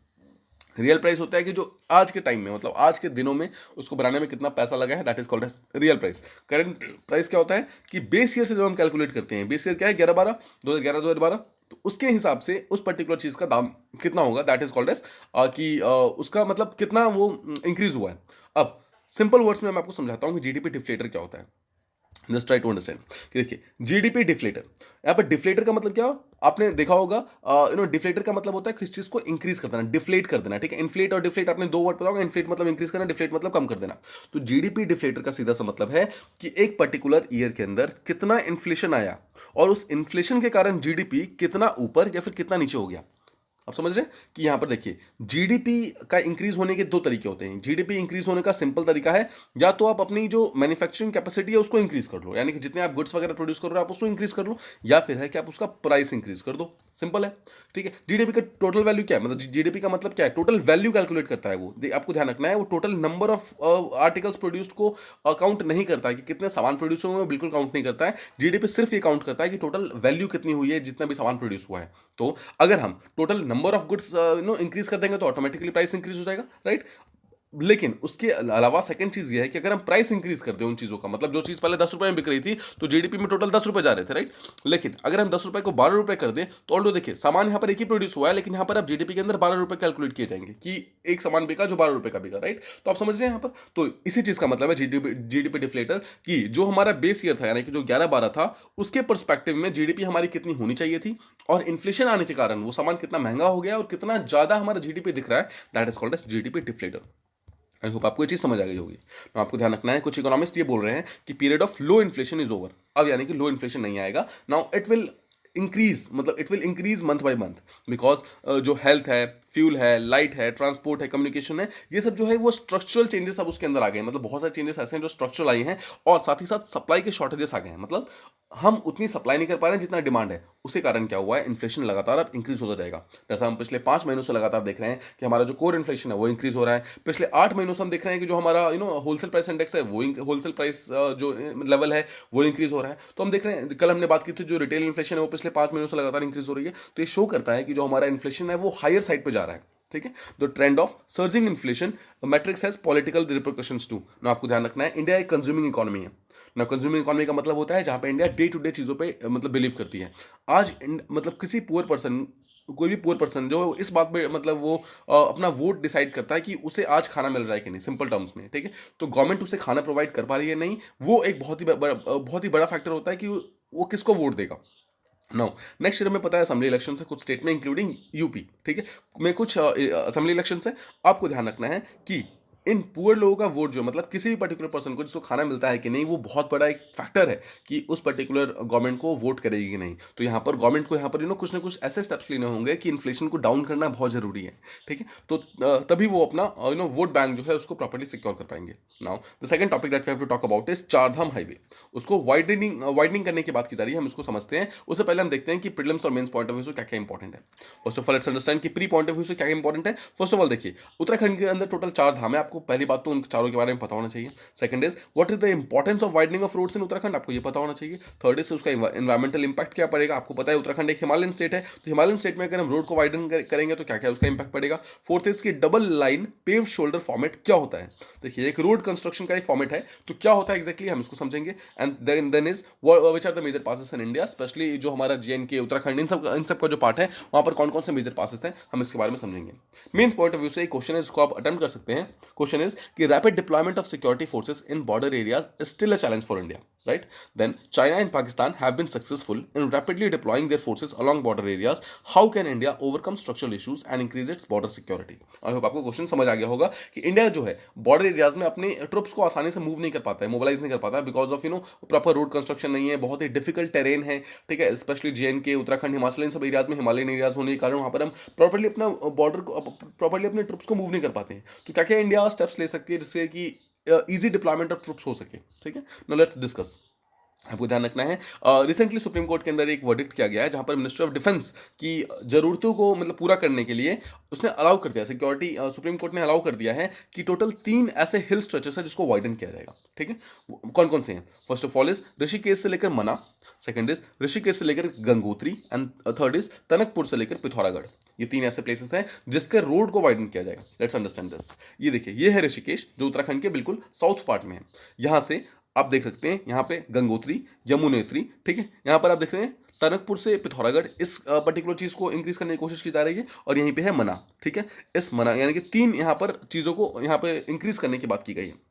रियल प्राइस होता है कि जो आज के टाइम में, मतलब आज के दिनों में उसको बनाने में कितना पैसा लगा है, that is called as real price. Current price क्या होता है कि बेस ईयर से जो हम कैलकुलेट करते हैं, बेस ईयर क्या है 11-12, 2011-2012, तो उसके हिसाब से उस पर्टिकुलर चीज का दाम कितना होगा, दैट इज कॉल्ड एज कि उसका मतलब कितना वो इंक्रीज हुआ है। अब सिंपल वर्ड्स में मैं आपको समझाता हूं कि जीडीपी डिफ्लेटर क्या होता है। जस्ट ट्राई टू अंडरस्टैंड कि देखिए, जीडीपी डिफ्लेटर, यहाँ पर डिफ्लेटर का मतलब क्या हो, आपने देखा होगा, डिफ्लेटर का मतलब होता है किसी चीज को इंक्रीज कर देना, डिफ्लेट कर देना, ठीक है। इन्फ्लेट और डिफ्लेट आपने दो वर्ड पता होगा, इन्फ्लेट मतलब इंक्रीज करना, डिफ्लेट मतलब कम कर देना। तो जीडीपी डिफ्लेटर का सीधा सा मतलब है कि एक पर्टिकुलर ईयर के अंदर कितना इन्फ्लेशन आया और उस इन्फ्लेशन के कारण जीडीपी कितना ऊपर या फिर कितना नीचे हो गया। आप समझ रहे हैं कि यहां पर देखिए, जीडीपी का इंक्रीज होने के दो तरीके होते हैं। जीडीपी इंक्रीज होने का सिंपल तरीका है, या तो आप अपनी जो मैन्युफैक्चरिंग कैपेसिटी है उसको इंक्रीज कर लो, यानी कि जितने आप गुड्स वगैरह प्रोड्यूस कर रहे हो आप उसको इंक्रीज कर लो, या फिर है कि आप उसका प्राइस इंक्रीज कर दो, सिंपल है, ठीक है। जीडीपी का टोटल वैल्यू क्या है, मतलब जीडीपी का मतलब क्या है, टोटल वैल्यू कैलकुलेट करता है वो, आपको ध्यान रखना है, वो total number of articles produced को काउंट नहीं करता है कि कितने सामान प्रोड्यूस हुए हैं, बिल्कुल काउंट नहीं करता है। जीडीपी सिर्फ ये काउंट करता है कि टोटल वैल्यू कितनी हुई है, जितना भी सामान प्रोड्यूस हुआ है। तो अगर हम total number of goods increase कर देंगे तो ऑटोमेटिकली प्राइस इंक्रीज हो जाएगा, राइट। लेकिन उसके अलावा सेकंड चीज ये है कि अगर हम प्राइस इंक्रीज कर दें उन चीजों का, मतलब जो चीज पहले 10 रुपए में बिक रही थी तो जीडीपी में टोटल 10 रुपए जा रहे थे, राइट। लेकिन अगर हम 10 रुपए को 12 रुपए कर दें तो ऑल्दो देखिए सामान यहाँ पर एक ही प्रोड्यूस हुआ है, लेकिन यहाँ पर अब जीडीपी के अंदर 12 रुपए कैलकुलेट किए जाएंगे कि एक सामान बिका जो 12 रुपए का बिका, राइट। तो आप समझ रहे हैं यहाँ पर, तो इसी चीज का मतलब है जीडीपी डिफ्लेटर, कि जो हमारा बेस ईयर था यानी कि जो 11-12 था, उसके परस्पेक्टिव में जीडीपी हमारी कितनी होनी चाहिए थी, और इन्फ्लेशन आने के कारण वो सामान कितना महंगा हो गया और कितना ज्यादा हमारा जीडीपी दिख रहा है, that is called as GDP deflator. I hope आपको ये चीज समझ आ गई होगी। तो आपको ध्यान रखना है, कुछ इकोनॉमिस्ट ये बोल रहे हैं कि period of low inflation is over, अब यानी कि लो इन्फ्लेशन नहीं आएगा, नाउ इट विल इंक्रीज, मतलब it will increase month by month, because जो हेल्थ है, फ्यूल है, लाइट है, ट्रांसपोर्ट है, कम्युनिकेशन है, ये सब जो है वो स्ट्रक्चरल चेंजेस अब उसके अंदर आ गए हैं, मतलब बहुत सारे चेंजेस ऐसे हैं जो स्ट्रक्चरल आए हैं, और साथ ही साथ सप्लाई के शॉर्टेजेस आ गए हैं, मतलब हम उतनी सप्लाई नहीं कर पा रहे हैं जितना डिमांड है, उसके कारण क्या हुआ है, इन्फ्लेशन लगातार अब इंक्रीज होता जाएगा। जैसा हम पिछले 5 महीनों से लगातार देख रहे हैं कि हमारा जो कोर इन्फ्लेशन है वो इंक्रीज हो रहा है। पिछले 8 महीनों से हम देख रहे हैं कि जो हमारा होलसेल प्राइस इंडेक्स है वो होलसेल प्राइस जो लेवल है वो इंक्रीज हो रहा है। तो हम देख रहे हैं, कल हमने बात की थी, जो रिटेल इन्फ्लेशन है वो पिछले 5 महीनों से लगातार इंक्रीज हो रही है, तो ये शो करता है कि जो हमारा इन्फ्लेशन है वो हायर साइड पे जा रहा है, ठीक है। The trend of surging inflation matrix has political repercussions too. ना आपको ध्यान रखना है, इंडिया एक कंज्यूमिंग इकोनॉमी है ना, कंज्यूमिंग इकोनॉमी का मतलब होता है जहां पे इंडिया डे टू डे चीजों पे मतलब बिलीव करती है। आज मतलब किसी पुअर पर्सन, कोई भी पुअर पर्सन जो इस बात पे मतलब वो अपना वोट डिसाइड करता है कि उसे आज खाना मिल रहा है कि नहीं, सिंपल टर्म्स में, ठीक है। तो गवर्नमेंट उसे खाना प्रोवाइड कर पा रही है नहीं, वो एक बहुत ही बड़ा फैक्टर होता है कि वो किसको वोट देगा। नो, नेक्स्ट ईयर हमें पता है असेंबली इलेक्शन है कुछ स्टेट में इंक्लूडिंग यूपी, ठीक है, में कुछ असेंबली इलेक्शन है। आपको ध्यान रखना है कि इन पुअर लोगों का वोट जो, मतलब किसी भी पर्टिकुलर पर्सन को जिसको खाना मिलता है कि नहीं, वो बहुत बड़ा एक फैक्टर है कि उस पर्टिकुलर गवर्नमेंट को वोट करेगी कि नहीं। तो यहाँ पर गवर्नमेंट को यहाँ पर कुछ ना कुछ ऐसे स्टेप्स लेने होंगे कि इन्फ्लेशन को डाउन करना बहुत जरूरी है, ठीक है। तो तभी वो अपना वोट बैंक जो है उसको प्रॉपर्ली सिक्योर कर पाएंगे। Now the second topic that we have to talk about is Chardham highway. उसको वाइडनिंग करने की बात की जा रही है, हम इसको समझते हैं। उससे पहले हम देखते हैं कि प्रीलिम्स और मेंस पॉइंट ऑफ व्यू से क्या क्या इंपॉर्टेंट है। First of all let's understand कि प्री पॉइंट ऑफ व्यू से क्या इंपॉर्टेंट है। फर्स्ट ऑफ ऑल देखिए, उत्तराखंड के अंदर टोटल 4 धाम है, आपको पहली बात तो उन चारों के बारे में पता होना चाहिए। Second is what is the importance of widening of roads in Uttarakhand, आपको ये पता होना चाहिए। थर्ड इज उसका एनवायरमेंटल इंपैक्ट क्या पड़ेगा, आपको पता है उत्तराखंड एक हिमालयन स्टेट है, तो हिमालयन स्टेट में अगर हम रोड को वाइडन करेंगे तो क्या क्या उसका इंपैक्ट पड़ेगा। फोर्थ इज की double line paved shoulder format क्या होता है। देखिए, एक रोड कंस्ट्रक्शन का एक फॉर्मेट है, तो क्या होता है एग्जैक्टली हम इसको समझेंगे। And then is which are the major passes in India, specially जो हमारा जेएनके उत्तराखंड इन सब का जो पार्ट है वहां पर कौन कौन से मेजर पासेस हैं, हम इसके बारे में समझेंगे। मेंस पॉइंट ऑफ व्यू से एक क्वेश्चन है जिसको आप अटेम्प्ट कर सकते हैं। क्वेश्चन इज कि rapid deployment of security forces in border areas is still a challenge for India. right? Then China and Pakistan have been successful in rapidly deploying their forces along border areas. How can India overcome structural issues and increase its border security? I hope आपको क्वेश्चन समझ आ गया होगा कि इंडिया जो है बॉर्डर एरियाज में अपने ट्रुप्स को आसानी से मूव नहीं कर पाता है, मोबिलाइज नहीं कर पाता है, because of proper road construction नहीं है, बहुत ही डिफिकल्ट टेरेन है, ठीक है, स्पेशली JNK, उत्तराखंड, हिमाचल, इन सब एरियाज में हिमालयन एरियाज होने के कारण वहां पर हम प्रॉपरली अपना बॉर्डर को प्रॉपरली अपने ट्रुप्स को मूव नहीं कर पाते हैं। तो क्या क्या इंडिया स्टेप्स ले सकती है जिससे कि इजी डिप्लॉयमेंट ऑफ ट्रुप्स हो सके, ठीक है। Now let's discuss. आपको ध्यान रखना है, रिसेंटली सुप्रीम कोर्ट के अंदर एक वर्डिक्ट किया गया है जहां पर मिनिस्ट्री ऑफ डिफेंस की जरूरतों को मतलब पूरा करने के लिए उसने अलाउ कर दिया, सिक्योरिटी सुप्रीम कोर्ट ने अलाउ कर दिया है कि टोटल 3 ऐसे हिल स्ट्रेचेस है जिसको वाइडन किया जाएगा, ठीक है। कौन कौन से हैं? First of all is Rishikesh से लेकर मना, सेकंड इज ऋषिकेश से लेकर Gangotri, and third is Tanakpur से लेकर पिथौरागढ़। ये 3 ऐसे प्लेसेस हैं जिसके रोड को वाइडन किया जाएगा। Let's understand this. ये देखिए, ये है ऋषिकेश जो उत्तराखंड के बिल्कुल साउथ पार्ट में है। यहां से आप देख सकते हैं, यहाँ पे गंगोत्री, यमुनोत्री, ठीक है, यहाँ पर आप देख रहे हैं टनकपुर से पिथौरागढ़, इस पर्टिकुलर चीज को इंक्रीज करने की कोशिश की जा रही है, और यहीं पे है मना, ठीक है। इस मना यानी कि 3 यहाँ पर चीजों को यहाँ पे इंक्रीज करने की बात की गई है।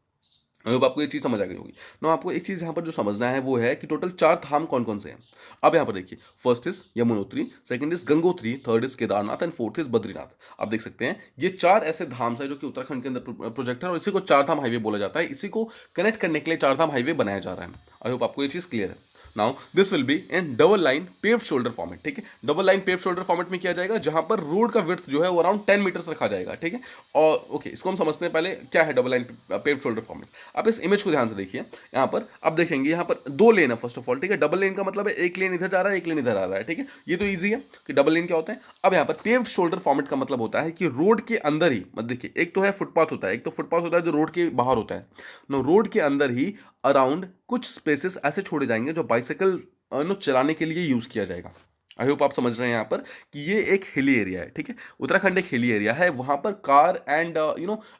अब आपको ये चीज समझ आ गई होगी। ना आपको एक चीज यहाँ पर जो समझना है वो है कि टोटल 4 धाम कौन कौन से हैं। अब यहाँ पर देखिए, first is Yamunotri, second is Gangotri, third is Kedarnath, and fourth is Badrinath. आप देख सकते हैं ये 4 ऐसे धाम है जो कि उत्तराखंड के अंदर प्रोजेक्ट है, और इसी को 4 धाम हाईवे बोला जाता है। इसी को कनेक्ट करने के लिए 4 धाम हाईवे बनाया जा रहा है। आई होप आपको ये चीज क्लियर है। Now this will be in double line paved shoulder format, ठीक है। Double line paved shoulder format में किया जाएगा जहां पर रोड का विड्थ जो है वो अराउंड 10 मीटर्स रखा जाएगा, ठीक है। और ओके, इसको हम समझते हैं पहले क्या है double line paved shoulder format. आप इस इमेज को ध्यान से देखिए, यहाँ पर आप देखेंगे यहाँ पर 2 लेन है फर्स्ट ऑफ ऑल, ठीक है। डबल लेन का मतलब है एक लेन इधर जा रहा है, एक लेन इधर आ रहा है, ठीक है। ये तो ईजी है कि डबल लेन क्या होता है। अब यहाँ पर पेव्ड शोल्डर फॉर्मेट का मतलब होता है कि रोड के अंदर ही, मतलब देखिए, एक तो है फुटपाथ होता है, एक तो फुटपाथ होता है जो रोड के बाहर होता है। नो, रोड के अंदर ही अराउंड कुछ स्पेसेस ऐसे छोड़े जाएंगे जो बाइसाइकिल चलाने के लिए यूज किया जाएगा। आई होप आप समझ रहे हैं यहाँ पर कि ये एक हिली एरिया है, ठीक है। उत्तराखंड एक हिली एरिया है, वहां पर कार एंड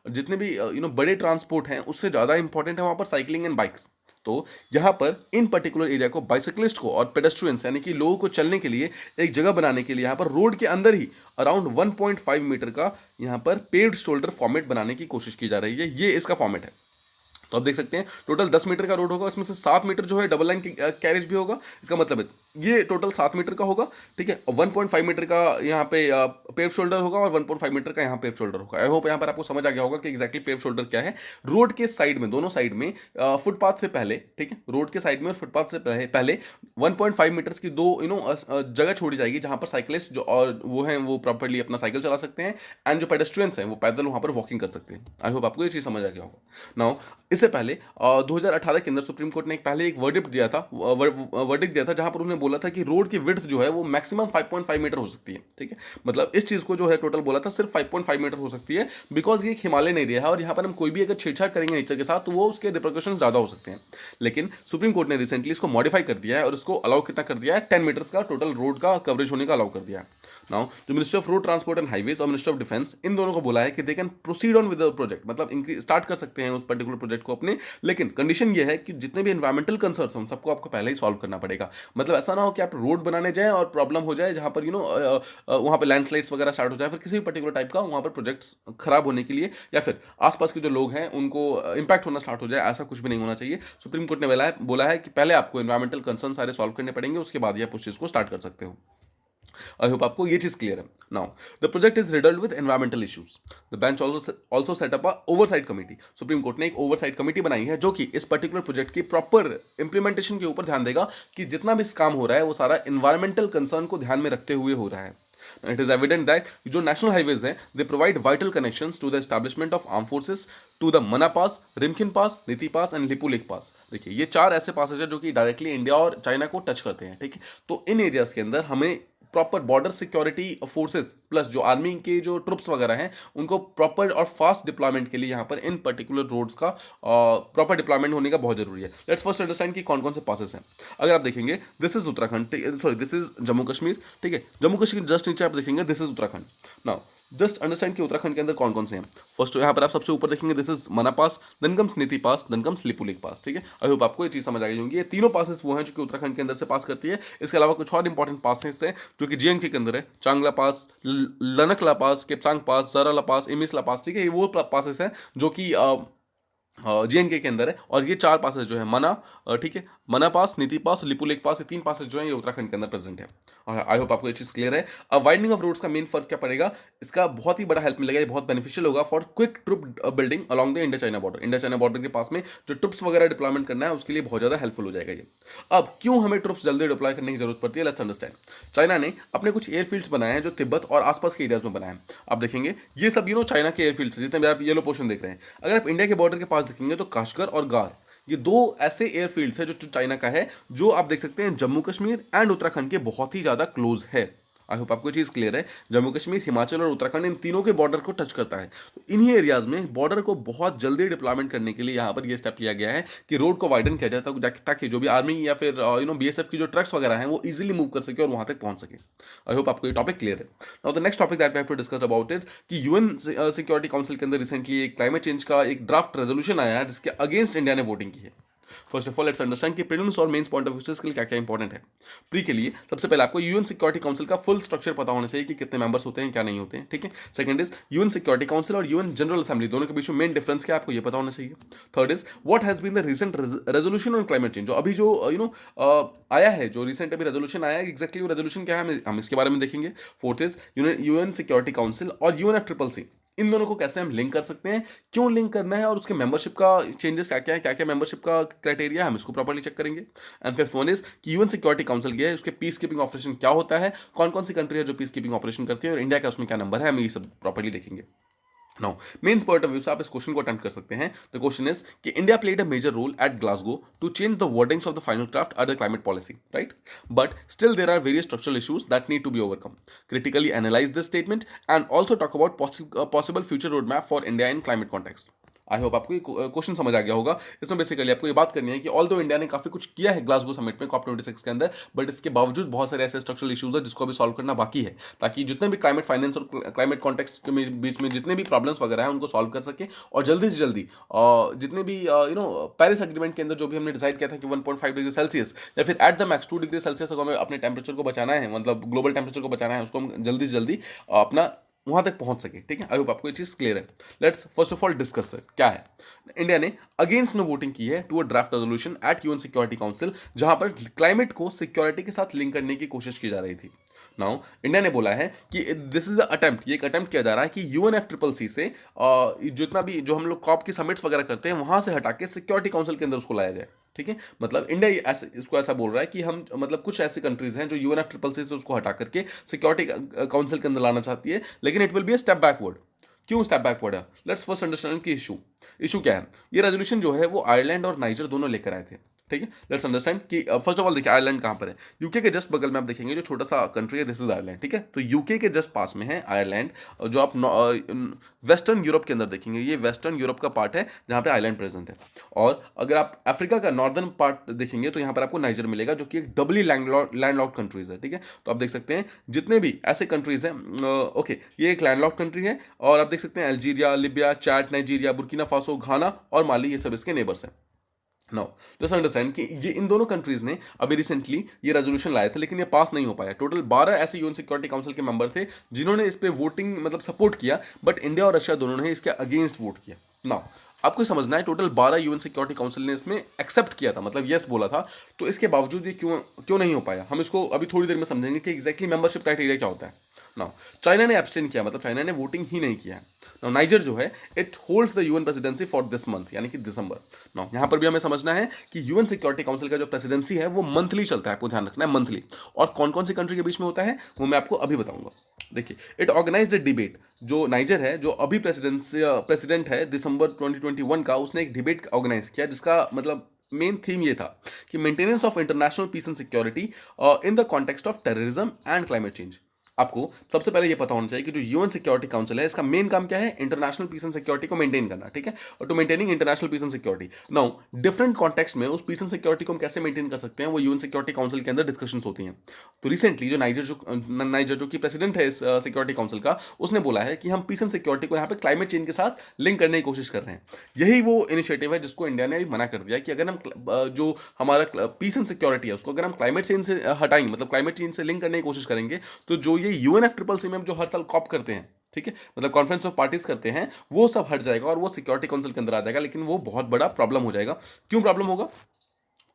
जितने भी बड़े ट्रांसपोर्ट हैं उससे ज़्यादा इंपॉर्टेंट है वहां पर साइकिलिंग एंड बाइक्स। तो यहाँ पर इन पर्टिकुलर एरिया को बाइसाइक्लिस्ट को और पेडेस्ट्रियंस यानी कि लोगों को चलने के लिए एक जगह बनाने के लिए यहाँ पर रोड के अंदर ही अराउंड 1.5 मीटर का यहाँ पर पेव्ड शोल्डर फॉर्मेट बनाने की कोशिश की जा रही है। ये इसका फॉर्मेट है। तो आप देख सकते हैं टोटल 10 मीटर का रोड होगा, इसमें से 7 मीटर जो है डबल लाइन कैरेज भी होगा। इसका मतलब है ये टोटल 7 मीटर का होगा, ठीक है। और 1.5 मीटर का यहाँ पे पेव शोल्डर होगा और 1.5 मीटर का यहाँ पेव शोल्डर होगा। आई होप यहाँ पर आपको समझ आ गया होगा कि एग्जैक्टली पेव शोल्डर क्या है। रोड के साइड में, दोनों साइड में फुटपाथ से पहले, ठीक है, रोड के साइड में और फुटपाथ से पहले 1.5 मीटर्स की 2 जगह छोड़ी जाएगी जहां पर साइकिलिस्ट जो और वो हैं वो प्रॉपर्ली अपना साइकिल चला सकते हैं, एंड जो पेडेस्ट्रियंस हैं वो पैदल वहां पर वॉकिंग कर सकते हैं। आई होप आपको ये चीज समझ आ गया होगा। नाउ इससे पहले 2018 के अंदर सुप्रीम कोर्ट ने एक पहले एक वर्डिक्ट दिया था, जहां पर उन्होंने बोला था कि रोड की विड्थ जो है वो मैक्सिमम 5.5 मीटर हो सकती है, ठीक है। मतलब इस चीज को जो है टोटल बोला था सिर्फ 5.5 मीटर हो सकती है, बिकॉज ये एक हिमालयन एरिया है और यहाँ पर हम कोई भी अगर छेड़छाड़ करेंगे नेचर के साथ तो वो उसके रिप्रिकॉशंस ज्यादा हो सकते हैं। लेकिन सुप्रीम कोर्ट ने रिसेंटली इसको मॉडिफाई कर दिया है और इसको अलाउ कितना कर दिया है, 10 मीटर्स का टोटल रोड का कवरेज होने का अलाउ कर दिया है। नाउ जो ministry of road transport and highways और मिनिस्ट्री ऑफ डिफेंस, इन दोनों को बोला है कि they can proceed on with the project, मतलब स्टार्ट कर सकते हैं उस पर्टिकुलर प्रोजेक्ट को अपने। लेकिन कंडीशन ये है कि जितने भी एनवायरमेंटल कंसर्न्स हैं सबको आपको पहले ही सॉल्व करना पड़ेगा। मतलब ऐसा ना हो कि आप रोड बनाने जाएं और प्रॉब्लम हो जाए जहां पर वहां पर लैंडस्लाइड्स वगैरह स्टार्ट हो जाए, फिर किसी भी पर्टिकुलर टाइप का वहां पर प्रोजेक्ट्स खराब होने के लिए या फिर आसपास के जो लोग हैं उनको इंपैक्ट होना स्टार्ट हो जाए, ऐसा कुछ भी नहीं होना चाहिए। सुप्रीम कोर्ट ने बोला है कि पहले आपको एनवायरमेंटल कंसर्न सारे सॉल्व करने पड़ेंगे, उसके बाद ही आप उस चीज को स्टार्ट कर सकते हो। आई होप आपको ये चीज क्लियर है। Now the project is riddled with environmental issues. The bench also set up a oversight committee. Supreme court ने एक ओवरसाइट कमेटी बनाई है जो कि इस पर्टिकुलर प्रोजेक्ट की प्रॉपर इंप्लीमेंटेशन के ऊपर ध्यान देगा कि जितना भी काम हो रहा है वो सारा एनवायरमेंटल कंसर्न को ध्यान में रखते हुए हो रहा है। इट इज एविडेंट दैट जो नेशनल हाईवेज हैं they provide vital connections to the establishment of arm forces, to the Mana pass, रिमखिन पास, नीति पास एंड लिपुलेख पास। देखिए ये 4 ऐसे पासेज है जो कि डायरेक्टली इंडिया और चाइना को टच करते हैं, ठीक है। तो इन एरियाज के अंदर हमें proper border security forces plus जो आर्मी के जो ट्रुप्स वगैरह हैं उनको प्रॉपर और फास्ट डिप्लॉयमेंट के लिए यहाँ पर इन पर्टिकुलर रोड्स का प्रॉपर डिप्लॉयमेंट होने का बहुत जरूरी है। लेट्स फर्स्ट अंडरस्टैंड कि कौन कौन से पासेस हैं। अगर आप देखेंगे this is Uttarakhand, sorry this is Jammu Kashmir, ठीक है। जम्मू कश्मीर जस्ट नीचे आप देखेंगे this is Uttarakhand. Now just understand कि उत्तराखंड के अंदर कौन कौन से हैं। फर्स्ट यहाँ पर आप सबसे ऊपर देखेंगे दिस इज मना पास, देन कम्स नीति पास, देन कम्स लिपुलेख पास, ठीक है। आई होप आपको ये चीज समझ आ गई होंगी। ये तीनों पासेस वो हैं जो कि उत्तराखंड के अंदर से पास करती है। इसके अलावा कुछ और इंपॉर्टेंट पासेस हैं जो कि JNK के अंदर है, चांगला पास, लनकला पास, केपसांग पास, जराला पास, इमिसला पास, ठीक है। ये वो पासेस हैं जो कि JNK के अंदर है, और ये 4 पासेस जो है मना, ठीक है, मना पास, नीति पास, लिपुलेख पास, ये 3 पासेस जो है ये उत्तराखंड के अंदर प्रेजेंट है। आई होप आपको ये चीज़ क्लियर है। अब वाइडनिंग ऑफ रोड्स का मेन फर्क क्या पड़ेगा, इसका बहुत ही बड़ा हेल्प मिलेगा, ये बहुत बेनिफिशियल होगा for quick troop building along the Indo China border. Indo China border के पास में जो ट्रुप्स वगैरह डिप्लॉयमेंट करना है उसके लिए बहुत ज़्यादा हेल्पफुल हो जाएगा ये। अब क्यों हमें ट्रुप्स जल्दी डिप्लॉय करने की जरूरत पड़ती है, लेट्स अंडरस्टैंड। चाइना ने अपने कुछ एयरफील्ड्स बनाए हैं जो तिब्बत और आसपास के एरियाज में बनाए हैं। आप देखेंगे ये सब चाइना के एयरफील्ड्स, जितने भी आप येलो पोर्शन देख रहे हैं, अगर आप इंडिया के बॉर्डर के पास देखेंगे तो काशगर और गार, ये दो ऐसे एयरफील्ड्स है जो चाइना का है, जो आप देख सकते हैं जम्मू कश्मीर एंड उत्तराखंड के बहुत ही ज्यादा क्लोज है। आई होप आपको चीज क्लियर है। जम्मू कश्मीर, हिमाचल और उत्तराखंड, इन तीनों के बॉर्डर को टच करता है। तो इन्हीं एरियाज में बॉर्डर को बहुत जल्दी डिप्लॉयमेंट करने के लिए यहाँ पर यह स्टेप लिया गया है कि रोड को वाइडन किया जाए ताकि जो भी आर्मी या फिर BSF की जो ट्रक्स वगैरह हैं वो इजीली मूव कर सके और वहां तक पहुंच सके। आई होप आपको ये टॉपिक क्लियर है। Now the next topic that we have to discuss about is कि यूएन सिक्योरिटी काउंसिल के अंदर रिसेंटली एक क्लाइमेट चेंज का एक ड्राफ्ट रेजोल्यूशन आया है जिसके अगेंस्ट इंडिया ने वोटिंग की है। First of all let's understand कि प्रीलिम्स और मेंस पॉइंट ऑफ व्यू से इसके लिए क्या क्या इंपॉर्टेंट है। प्री के लिए सबसे पहले आपको यूएन सिक्योरिटी काउंसिल का फुल स्ट्रक्चर पता होना चाहिए कि कितने मेंबर्स होते हैं, क्या नहीं होते हैं, ठीक है। Second is UN security council और यूएन जनरल असेंबली दोनों के बीच में मेन डिफरेंस क्या है आपको ये पता होना चाहिए। Third is what has been the recent resolution on climate change, जो अभी जो आया है, जो रिसेंट अभी रेजोल्यूशन आया है, एक्जैक्टली वो रेजोल्यूशन क्या है हम इसके बारे में देखेंगे। Fourth is UN security council और UNFCCC, इन दोनों को कैसे हम लिंक कर सकते हैं, क्यों लिंक करना है, और उसके मेंबरशिप का चेंजेस क्या क्या है, क्या क्या मेंबरशिप का क्राइटेरिया है, हम इसको प्रॉपर्ली चेक करेंगे। एंड फिफ्थ वन इज कि यूएन सिक्योरिटी काउंसिल क्या है, उसके पीस कीपिंग ऑपरेशन क्या होता है, कौन कौन सी कंट्री है जो पीस कीपिंग ऑपरेशन करती है, और इंडिया का उसमें क्या नंबर है, हम ये सब प्रॉपर्ली देखेंगे। Now mains point of view से आप इस क्वेश्चन को अटेम्प्ट कर सकते हैं। द क्वेश्चन इज कि India played a major role at Glasgow to change the wordings of the final draft at the climate policy, right? But still there are various structural issues that need to be overcome. Critically analyse this statement and also talk about possible future road map for India in climate context. I hope आपको ये क्वेश्चन समझ आ गया होगा। इसमें बेसिकली आपको ये बात करनी है कि ऑल्दो इंडिया ने काफी कुछ किया है ग्लासगो समिट में COP26 के अंदर, बट इसके बावजूद बहुत सारे ऐसे स्ट्रक्चरल इश्यूज है जिसको अभी सॉल्व करना बाकी है, ताकि जितने भी क्लाइमेट फाइनेंस और क्लाइमेट कॉन्टेक्स्ट के बीच में जितने भी प्रॉब्लम्स वगैरह हैं उनको सॉल्व कर सके, और जल्दी से जल्दी जितने भी पेरिस एग्रीमेंट के अंदर जो भी हमने डिसाइड किया था कि 1.5 डिग्री सेल्सियस या फिर at the max 2 degree Celsius तक हमें अपने टेम्परेचर को बचाना है, मतलब ग्लोबल टेम्परेचर को बचाना है, उसको हम जल्दी से जल्दी अपना वहां तक पहुंच सके, ठीक है। आई होप आपको ये चीज क्लियर है। Let's first of all discuss क्या है। इंडिया ने अगेंस्ट में वोटिंग की है to a draft resolution at UN security council, जहां पर क्लाइमेट को सिक्योरिटी के साथ लिंक करने की कोशिश की जा रही थी। नाउ इंडिया ने बोला है कि दिस इज अटेम्प्ट, ये एक अटेम्प्ट किया जा रहा है कि UNFCCC से जितना भी जो हम लोग कॉप की समिट्स वगैरह करते हैं वहां से हटा के सिक्योरिटी काउंसिल के अंदर उसको लाया जाए, ठीक है। मतलब इंडिया ऐसे इसको ऐसा बोल रहा है कि हम मतलब कुछ ऐसी कंट्रीज हैं जो UNFCCC से उसको हटा करके सिक्योरिटी काउंसिल के अंदर लाना चाहती है, लेकिन it will be a step backward. क्यों स्टेप बैकवर्ड है? लेट्स फर्स्ट अंडरस्टैंड की इशू क्या है। ये रेजोल्यूशन जो है वो आयरलैंड और नाइजर दोनों लेकर आए थे, ठीक है। लेट्स अंडरस्टैंड कि फर्स्ट ऑफ ऑल देखिए आयरलैंड कहां पर है। यूके के जस्ट बगल में आप देखेंगे जो छोटा सा कंट्री है, दिस इज आयरलैंड, ठीक है। तो यूके के जस्ट पास में है आयरलैंड, जो आप वेस्टर्न यूरोप के अंदर देखेंगे ये वेस्टर्न यूरोप का पार्ट है जहां पे आयरलैंड प्रेजेंट है। और अगर आप अफ्रीका का नॉर्दर्न पार्ट देखेंगे तो यहाँ पर आपको नाइजर मिलेगा, जो कि एक डबली लैंडलॉक्ड कंट्रीज है, ठीक है। तो आप देख सकते हैं जितने भी ऐसे कंट्रीज हैं, ओके, ये एक लैंडलॉक्ड कंट्री है, और आप देख सकते हैं Algeria, Libya, Chad, Nigeria, Burkina Faso, Ghana और माली, ये सब इसके नेबर्स हैं। नाउ जस्ट अंडरस्टैंड कि ये इन दोनों कंट्रीज ने अभी रिसेंटली ये रेजोल्यूशन लाया था, लेकिन ये पास नहीं हो पाया। टोटल 12 ऐसे यूएन सिक्योरिटी काउंसिल के मेंबर थे जिन्होंने इस पे वोटिंग मतलब सपोर्ट किया, बट इंडिया और रशिया दोनों ने इसके अगेंस्ट वोट किया। नाउ आपको समझना है टोटल 12 यूएन सिक्योरिटी काउंसिल ने इसमें एक्सेप्ट किया था, मतलब यस बोला था, तो इसके बावजूद ये क्यों क्यों नहीं हो पाया, हम इसको अभी थोड़ी देर में समझेंगे कि एग्जैक्टली मेंबरशिप क्राइटेरिया क्या होता है। नाउ चाइना ने एब्सटेन किया, मतलब चाइना ने वोटिंग ही नहीं किया है। नाउ नाइजर जो है it holds the UN presidency for this month, यानी कि दिसंबर। नाउ यहां पर भी हमें समझना है कि यूएन सिक्योरिटी काउंसिल का जो प्रेसिडेंसी है वो मंथली चलता है, आपको ध्यान रखना है मंथली। और कौन कौन सी कंट्री के बीच में होता है वो मैं आपको अभी बताऊंगा। देखिए इट ऑर्गेनाइज्ड अ डिबेट, जो नाइजर है जो अभी प्रेसिडेंट है दिसंबर 2021 का, उसने एक डिबेट ऑर्गेनाइज किया जिसका मतलब मेन थीम ये था कि maintenance of international peace and security in the context of terrorism and climate change. आपको सबसे पहले ये पता होना चाहिए कि जो यूएन सिक्योरिटी काउंसिल है इसका मेन काम क्या है, इंटरनेशनल पीस एंड सिक्योरिटी को मेंटेन करना, ठीक है। और to maintaining international peace and security, now different context में उस पीस एंड सिक्योरिटी को हम कैसे मेंटेन कर सकते हैं वो यूएन सिक्योरिटी काउंसिल के अंदर डिस्कशंस होती हैं। तो रिसेंटली जो नाइजर जो कि प्रेसिडेंट है इस सिक्योरिटी काउंसिल का, उसने बोला है कि हम पीस एंड सिक्योरिटी को यहाँ पे क्लाइमेट चेंज के साथ लिंक करने की कोशिश कर रहे हैं। यही वो इनिशिएटिव है जिसको इंडिया ने अभी मना कर दिया कि अगर हम जो हमारा पीस एंड सिक्योरिटी है उसको अगर हम क्लाइमेट चेंज से हटाएंगे, मतलब क्लाइमेट चेंज से लिंक करने की कोशिश करेंगे, तो जो ये UNFCCC में हम जो हर साल कॉप करते हैं, ठीक है, मतलब कॉन्फ्रेंस ऑफ पार्टीज करते हैं वो सब हट जाएगा और वो सिक्योरिटी काउंसिल के अंदर आ जाएगा, लेकिन वो बहुत बड़ा प्रॉब्लम हो जाएगा। क्यों प्रॉब्लम होगा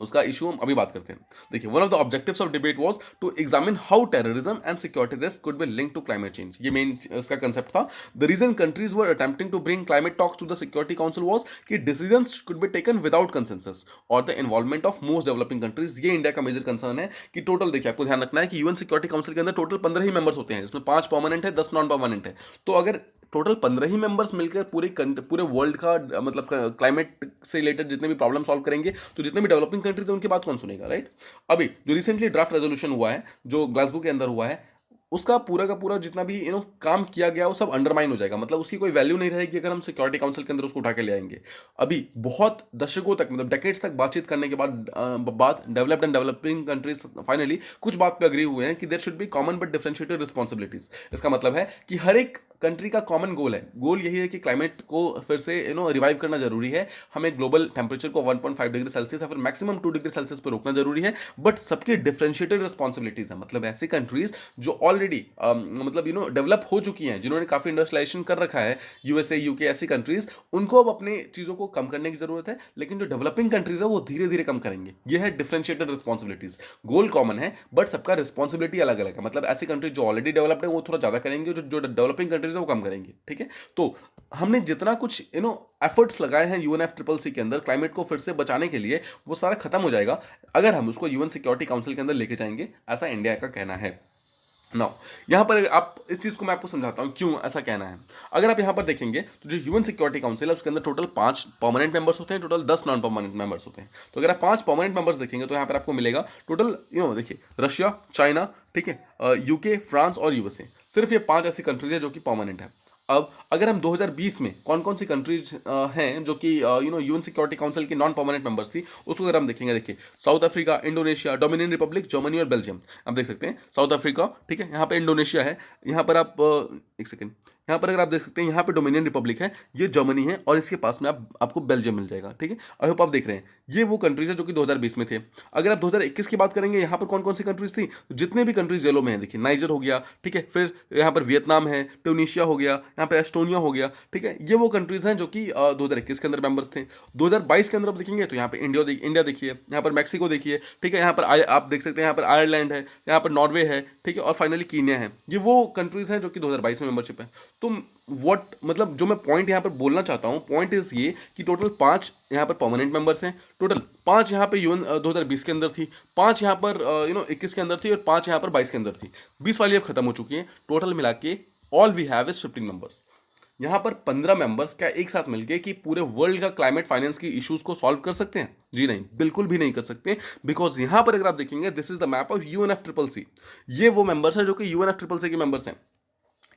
उसका इशू हम अभी बात करते हैं। देखिए, one of the objectives of debate was to examine how terrorism and security risk could be linked to climate change. ये मेन इसका कंसेप्ट था। The reason countries were attempting to bring climate talks to the security council was कि decisions could be taken without consensus और the involvement of most developing countries. ये इंडिया का मेजर कंसर्न है कि टोटल, देखिए आपको ध्यान रखना है कि यूएन सिक्योरिटी काउंसिल के अंदर टोटल 15 ही मेंबर्स होते हैं, जिसमें 5 परमानेंट है, 10 नॉन परमानेंट है। तो अगर टोटल 15 ही मेंबर्स मिलकर पूरे वर्ल्ड का मतलब क्लाइमेट से रिलेटेड जितने भी प्रॉब्लम सॉल्व करेंगे, तो जितने भी डेवलपिंग कंट्रीज हैं उनकी बात कौन सुनेगा, राइट? अभी जो रिसेंटली ड्राफ्ट रेजोल्यूशन हुआ है, जो ग्लासगो के अंदर हुआ है, उसका पूरा का पूरा जितना भी काम किया गया वो सब अंडरमाइन हो जाएगा। मतलब उसकी कोई वैल्यू नहीं रहेगी अगर हम सिक्योरिटी काउंसिल के अंदर उसको उठा के ले आएंगे। अभी बहुत दशकों तक, मतलब डेकेड्स तक बातचीत करने के बाद developed and developing countries finally कुछ बात पे अग्री हुए हैं कि there should be common but differentiated responsibilities. इसका मतलब है कि हर एक कंट्री का कॉमन गोल है। गोल यही है कि क्लाइमेट को फिर से रिवाइव करना जरूरी है। हमें ग्लोबल टेम्परेचर को 1.5 डिग्री सेल्सियस या फिर मैक्सिमम 2 डिग्री सेल्सियस पर रोकना जरूरी है। बट सबकी डिफरेंशिएटेड रिस्पॉन्सिबिलिटीज है। मतलब ऐसी कंट्रीज जो ऑलरेडी मतलब डेवलप हो चुकी हैं, जिन्होंने काफी इंडस्ट्रियलाइजेशन कर रखा है, यूएसए यूके ऐसी कंट्रीज, उनको अब अपने चीजों को कम करने की जरूरत है। लेकिन जो डेवलपिंग कंट्रीज है वो धीरे धीरे कम करेंगे। ये है डिफरेंशिएटेड रिस्पॉन्सिबिलिटीज। गोल कॉमन है बट सबका रिस्पॉन्सिबिलिटी अलग अलग है। मतलब ऐसी कंट्रीज जो ऑलरेडी डेवलप्ड है वो थोड़ा ज्यादा करेंगे, जो डेवलपिंग कंट्रीज है वो कम करेंगे। ठीक है, तो हमने जितना कुछ एफर्ट्स लगाए हैं यूएनएफसीसीसी के अंदर क्लाइमेट को फिर से बचाने के लिए, वो सारा खत्म हो जाएगा अगर हम उसको यूएन सिक्योरिटी काउंसिल के अंदर लेके जाएंगे, ऐसा इंडिया का कहना है। नाउ यहाँ पर आप इस चीज़ को मैं आपको समझाता हूँ क्यों ऐसा कहना है। अगर आप यहाँ पर देखेंगे तो जो यूएन सिक्योरिटी काउंसिल है उसके अंदर टोटल 5 परमानेंट मेंबर्स होते हैं, टोटल 10 नॉन परमानेंट मेंबर्स होते हैं। तो अगर आप 5 परमानेंट मेंबर्स देखेंगे तो यहाँ पर आपको मिलेगा टोटल देखिए, रशिया, चाइना, ठीक है, यूके, फ्रांस और यूएसए। सिर्फ ये 5 ऐसी कंट्रीज है जो कि परमानेंट है। अब अगर हम 2020 में कौन कौन सी कंट्रीज हैं जो कि यूएन सिक्योरिटी काउंसिल की नॉन परमानेंट मेंबर्स थी, उसको अगर हम देखेंगे, देखिए south Africa, Indonesia, dominion Republic, Germany और बेल्जियम। आप देख सकते हैं साउथ अफ्रीका, ठीक है, यहाँ पे इंडोनेशिया है, यहाँ पर आप एक सेकेंड, यहाँ पर अगर आप देख सकते हैं यहाँ पे डोमिनियन रिपब्लिक है, ये जर्मनी है और इसके पास में आपको बेल्जियम मिल जाएगा। ठीक है, आई होप आप देख रहे हैं, ये वो कंट्रीज है जो कि 2020 में थे। अगर आप 2021 की बात करेंगे, यहाँ पर कौन कौन सी कंट्रीज थी, जितने भी कंट्रीज येलो में है, देखिए नाइजर हो गया, ठीक है, फिर यहाँ पर वियतनाम है, ट्यूनीशिया हो गया, यहाँ पर एस्टोनिया हो गया, ठीक है, ये वो कंट्रीज हैं जो कि 2021 के अंदर मेंबर्स थे। 2022 के अंदर आप देखेंगे तो यहाँ पे इंडिया देखिए, यहाँ पर मैक्सिको देखिए, ठीक है, यहाँ पर आप देख सकते हैं यहाँ पर आयरलैंड है, यहाँ पर नॉर्वे है, ठीक है, और फाइनली कीनिया है। ये वो कंट्रीज हैं जो कि 2022 में मेंबरशिप है। तो मतलब जो मैं पॉइंट यहाँ पर बोलना चाहता हूँ, पॉइंट इज ये कि टोटल 5 यहाँ पर परमानेंट मेंबर्स हैं, टोटल 5 यहाँ पे यूएन 2020 के अंदर थी, 5 यहाँ पर 21 के अंदर थी और 5 यहाँ पर 22 के अंदर थी। 20 वाली अब खत्म हो चुकी है। टोटल मिला के all we have is 15 members. यहाँ पर 15 मेंबर्स क्या एक साथ मिलके कि पूरे वर्ल्ड का क्लाइमेट फाइनेंस की इश्यूज को सॉल्व कर सकते हैं? जी नहीं, बिल्कुल भी नहीं कर सकते। बिकॉज यहाँ पर अगर आप देखेंगे, this is the map of UNFCCC. ये वो मेंबर्स हैं जो कि यूएनएफसीसीसी के मेंबर्स हैं।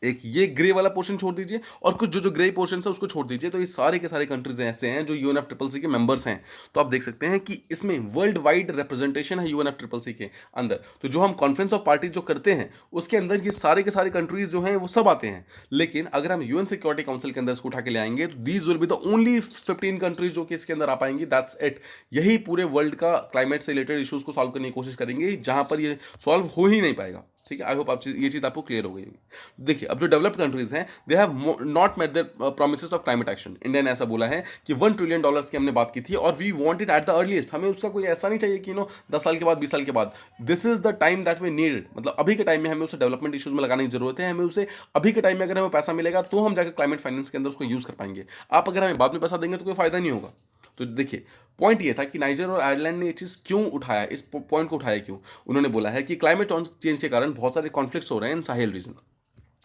एक ये ग्रे वाला पोर्शन छोड़ दीजिए और कुछ जो ग्रे पोर्शन है उसको छोड़ दीजिए, तो ये सारे के सारे कंट्रीज ऐसे हैं जो यूएनएफसीसीसी के मेंबर्स हैं। तो आप देख सकते हैं कि इसमें वर्ल्ड वाइड रिप्रेजेंटेशन है यूएनएफसीसीसी के अंदर। तो जो हम कॉन्फ्रेंस ऑफ पार्टीज जो करते हैं उसके अंदर ये सारे के सारे कंट्रीज जो हैं वो सब आते हैं। लेकिन अगर हम यूएन सिक्योरिटी काउंसिल के अंदर इसको उठा के ले आएंगे तो these will be the only 15 countries जो कि इसके अंदर आ पाएंगी। That's it. यही पूरे वर्ल्ड का क्लाइमेट से रिलेटेड इश्यूज को सॉल्व करने की कोशिश करेंगे, जहां पर ये सॉल्व हो ही नहीं पाएगा। ठीक है, आई होप ये चीज आपको क्लियर हो गई होगी। देखिए, अब जो डेवलप्ड कंट्रीज हैं, they have not met their promises of climate action. India ने ऐसा बोला है कि $1 ट्रिलियन की हमने बात की थी और we want it at the earliest. हमें उसका कोई ऐसा नहीं चाहिए कि 10 साल के बाद, 20 साल के बाद। This is the time that we need. मतलब अभी के टाइम में हमें उसे डेवलपमेंट इश्यूज में लगाने की जरूरत है। हमें उसे अभी के टाइम में अगर हमें पैसा मिलेगा तो हम जाकर क्लाइमेट फाइनेंस के अंदर उसको यूज कर पाएंगे। आप अगर हमें बाद में पैसा देंगे तो कोई फायदा नहीं होगा। तो देखिए, पॉइंट ये था कि नाइजर और आयरलैंड ने ये चीज़ क्यों उठाया, इस पॉइंट को उठाया क्यों? उन्होंने बोला है कि क्लाइमेट चेंज के कारण बहुत सारे कॉन्फ्लिक्ट्स हो रहे हैं इन साहेल रीजन।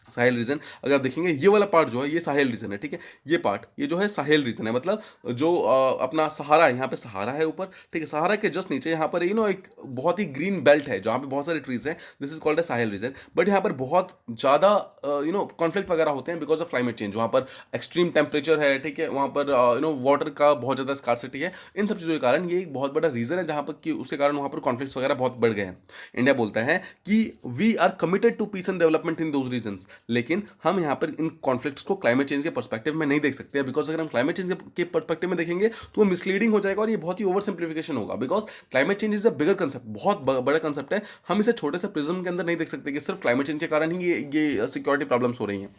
साहेल रीजन अगर आप देखेंगे, ये वाला पार्ट जो है ये साहेल रीजन है। ठीक है, ये पार्ट ये जो है साहेल रीजन है। मतलब जो अपना सहारा है, यहाँ पे सहारा है ऊपर, ठीक है, सहारा के जस्ट नीचे यहाँ पर एक बहुत ही ग्रीन बेल्ट है जहाँ पे बहुत सारे ट्रीज हैं। This is called a Sahel region. But यहाँ पर बहुत ज़्यादा कॉन्फ्लिक्ट वगैरह होते हैं बिकॉज ऑफ क्लाइमेट चेंज। वहाँ पर एक्सट्रीम टेम्परेचर है, ठीक है, वहाँ पर वाटर का बहुत ज़्यादा स्कार्सिटी है। इन सब चीज़ों के कारण ये एक बहुत बड़ा रीजन है जहाँ पर कि उसके कारण वहाँ पर कॉन्फ्लिक्ट्स वगैरह बहुत बढ़ गए हैं। इंडिया बोलता है कि we are committed to peace and development in those regions. लेकिन हम यहाँ पर इन कॉन्फ्लिक्ट्स को क्लाइमेट चेंज के पर्सपेक्टिव में नहीं देख सकते, बिकॉज अगर हम क्लाइमेट चेंज के पर्सपेक्टिव में देखेंगे तो वो मिसलीडिंग हो जाएगा और ये बहुत ही ओवर सिंप्लीफिकेशन होगा, because climate change is a bigger concept, बहुत बड़ा कंसेप्ट है। हम इसे छोटे से प्रिज्म के अंदर नहीं देख सकते कि सिर्फ क्लाइमेट चेंज के कारण ही ये सिक्योरिटी प्रॉब्लम्स हो रही हैं,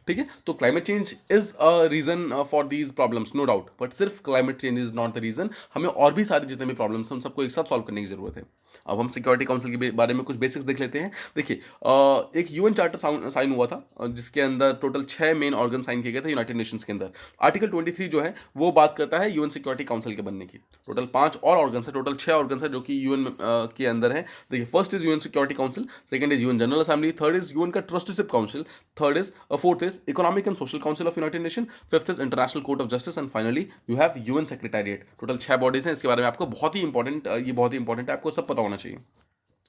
ठीक है। तो climate change is a reason for these problems, no doubt, but सिर्फ climate change is not the reason. हमें और भी सारे जितने भी प्रॉब्लम्स हैं उन सबको एक साथ सॉल्व करने की जरूरत है। अब हम सिक्योरिटी काउंसिल के बारे में कुछ बेसिक्स देख लेते हैं। देखिए, एक यूएन चार्टर साइन हुआ था, जिसके अंदर टोटल 6 मेन ऑर्गन साइन किए गए थे यूनाइटेड नेशंस के अंदर। आर्टिकल 23 जो है वो बात करता है यूएन सिक्योरिटी काउंसिल के बनने की। टोटल 5 और ऑर्गन है, टोटल 6 ऑर्गन है जो कि यूएन के अंदर है। देखिए, first is UN security council, second is UN general assembly, third is UN का trusteeship council, fourth is economic and social council of United Nation, fifth is international court of justice, and finally you have UN secretariat. Total 6 bodies हैं। इसके बारे में आपको बहुत ही इंपॉर्टेंट है, आपको सब पता होना चाहिए।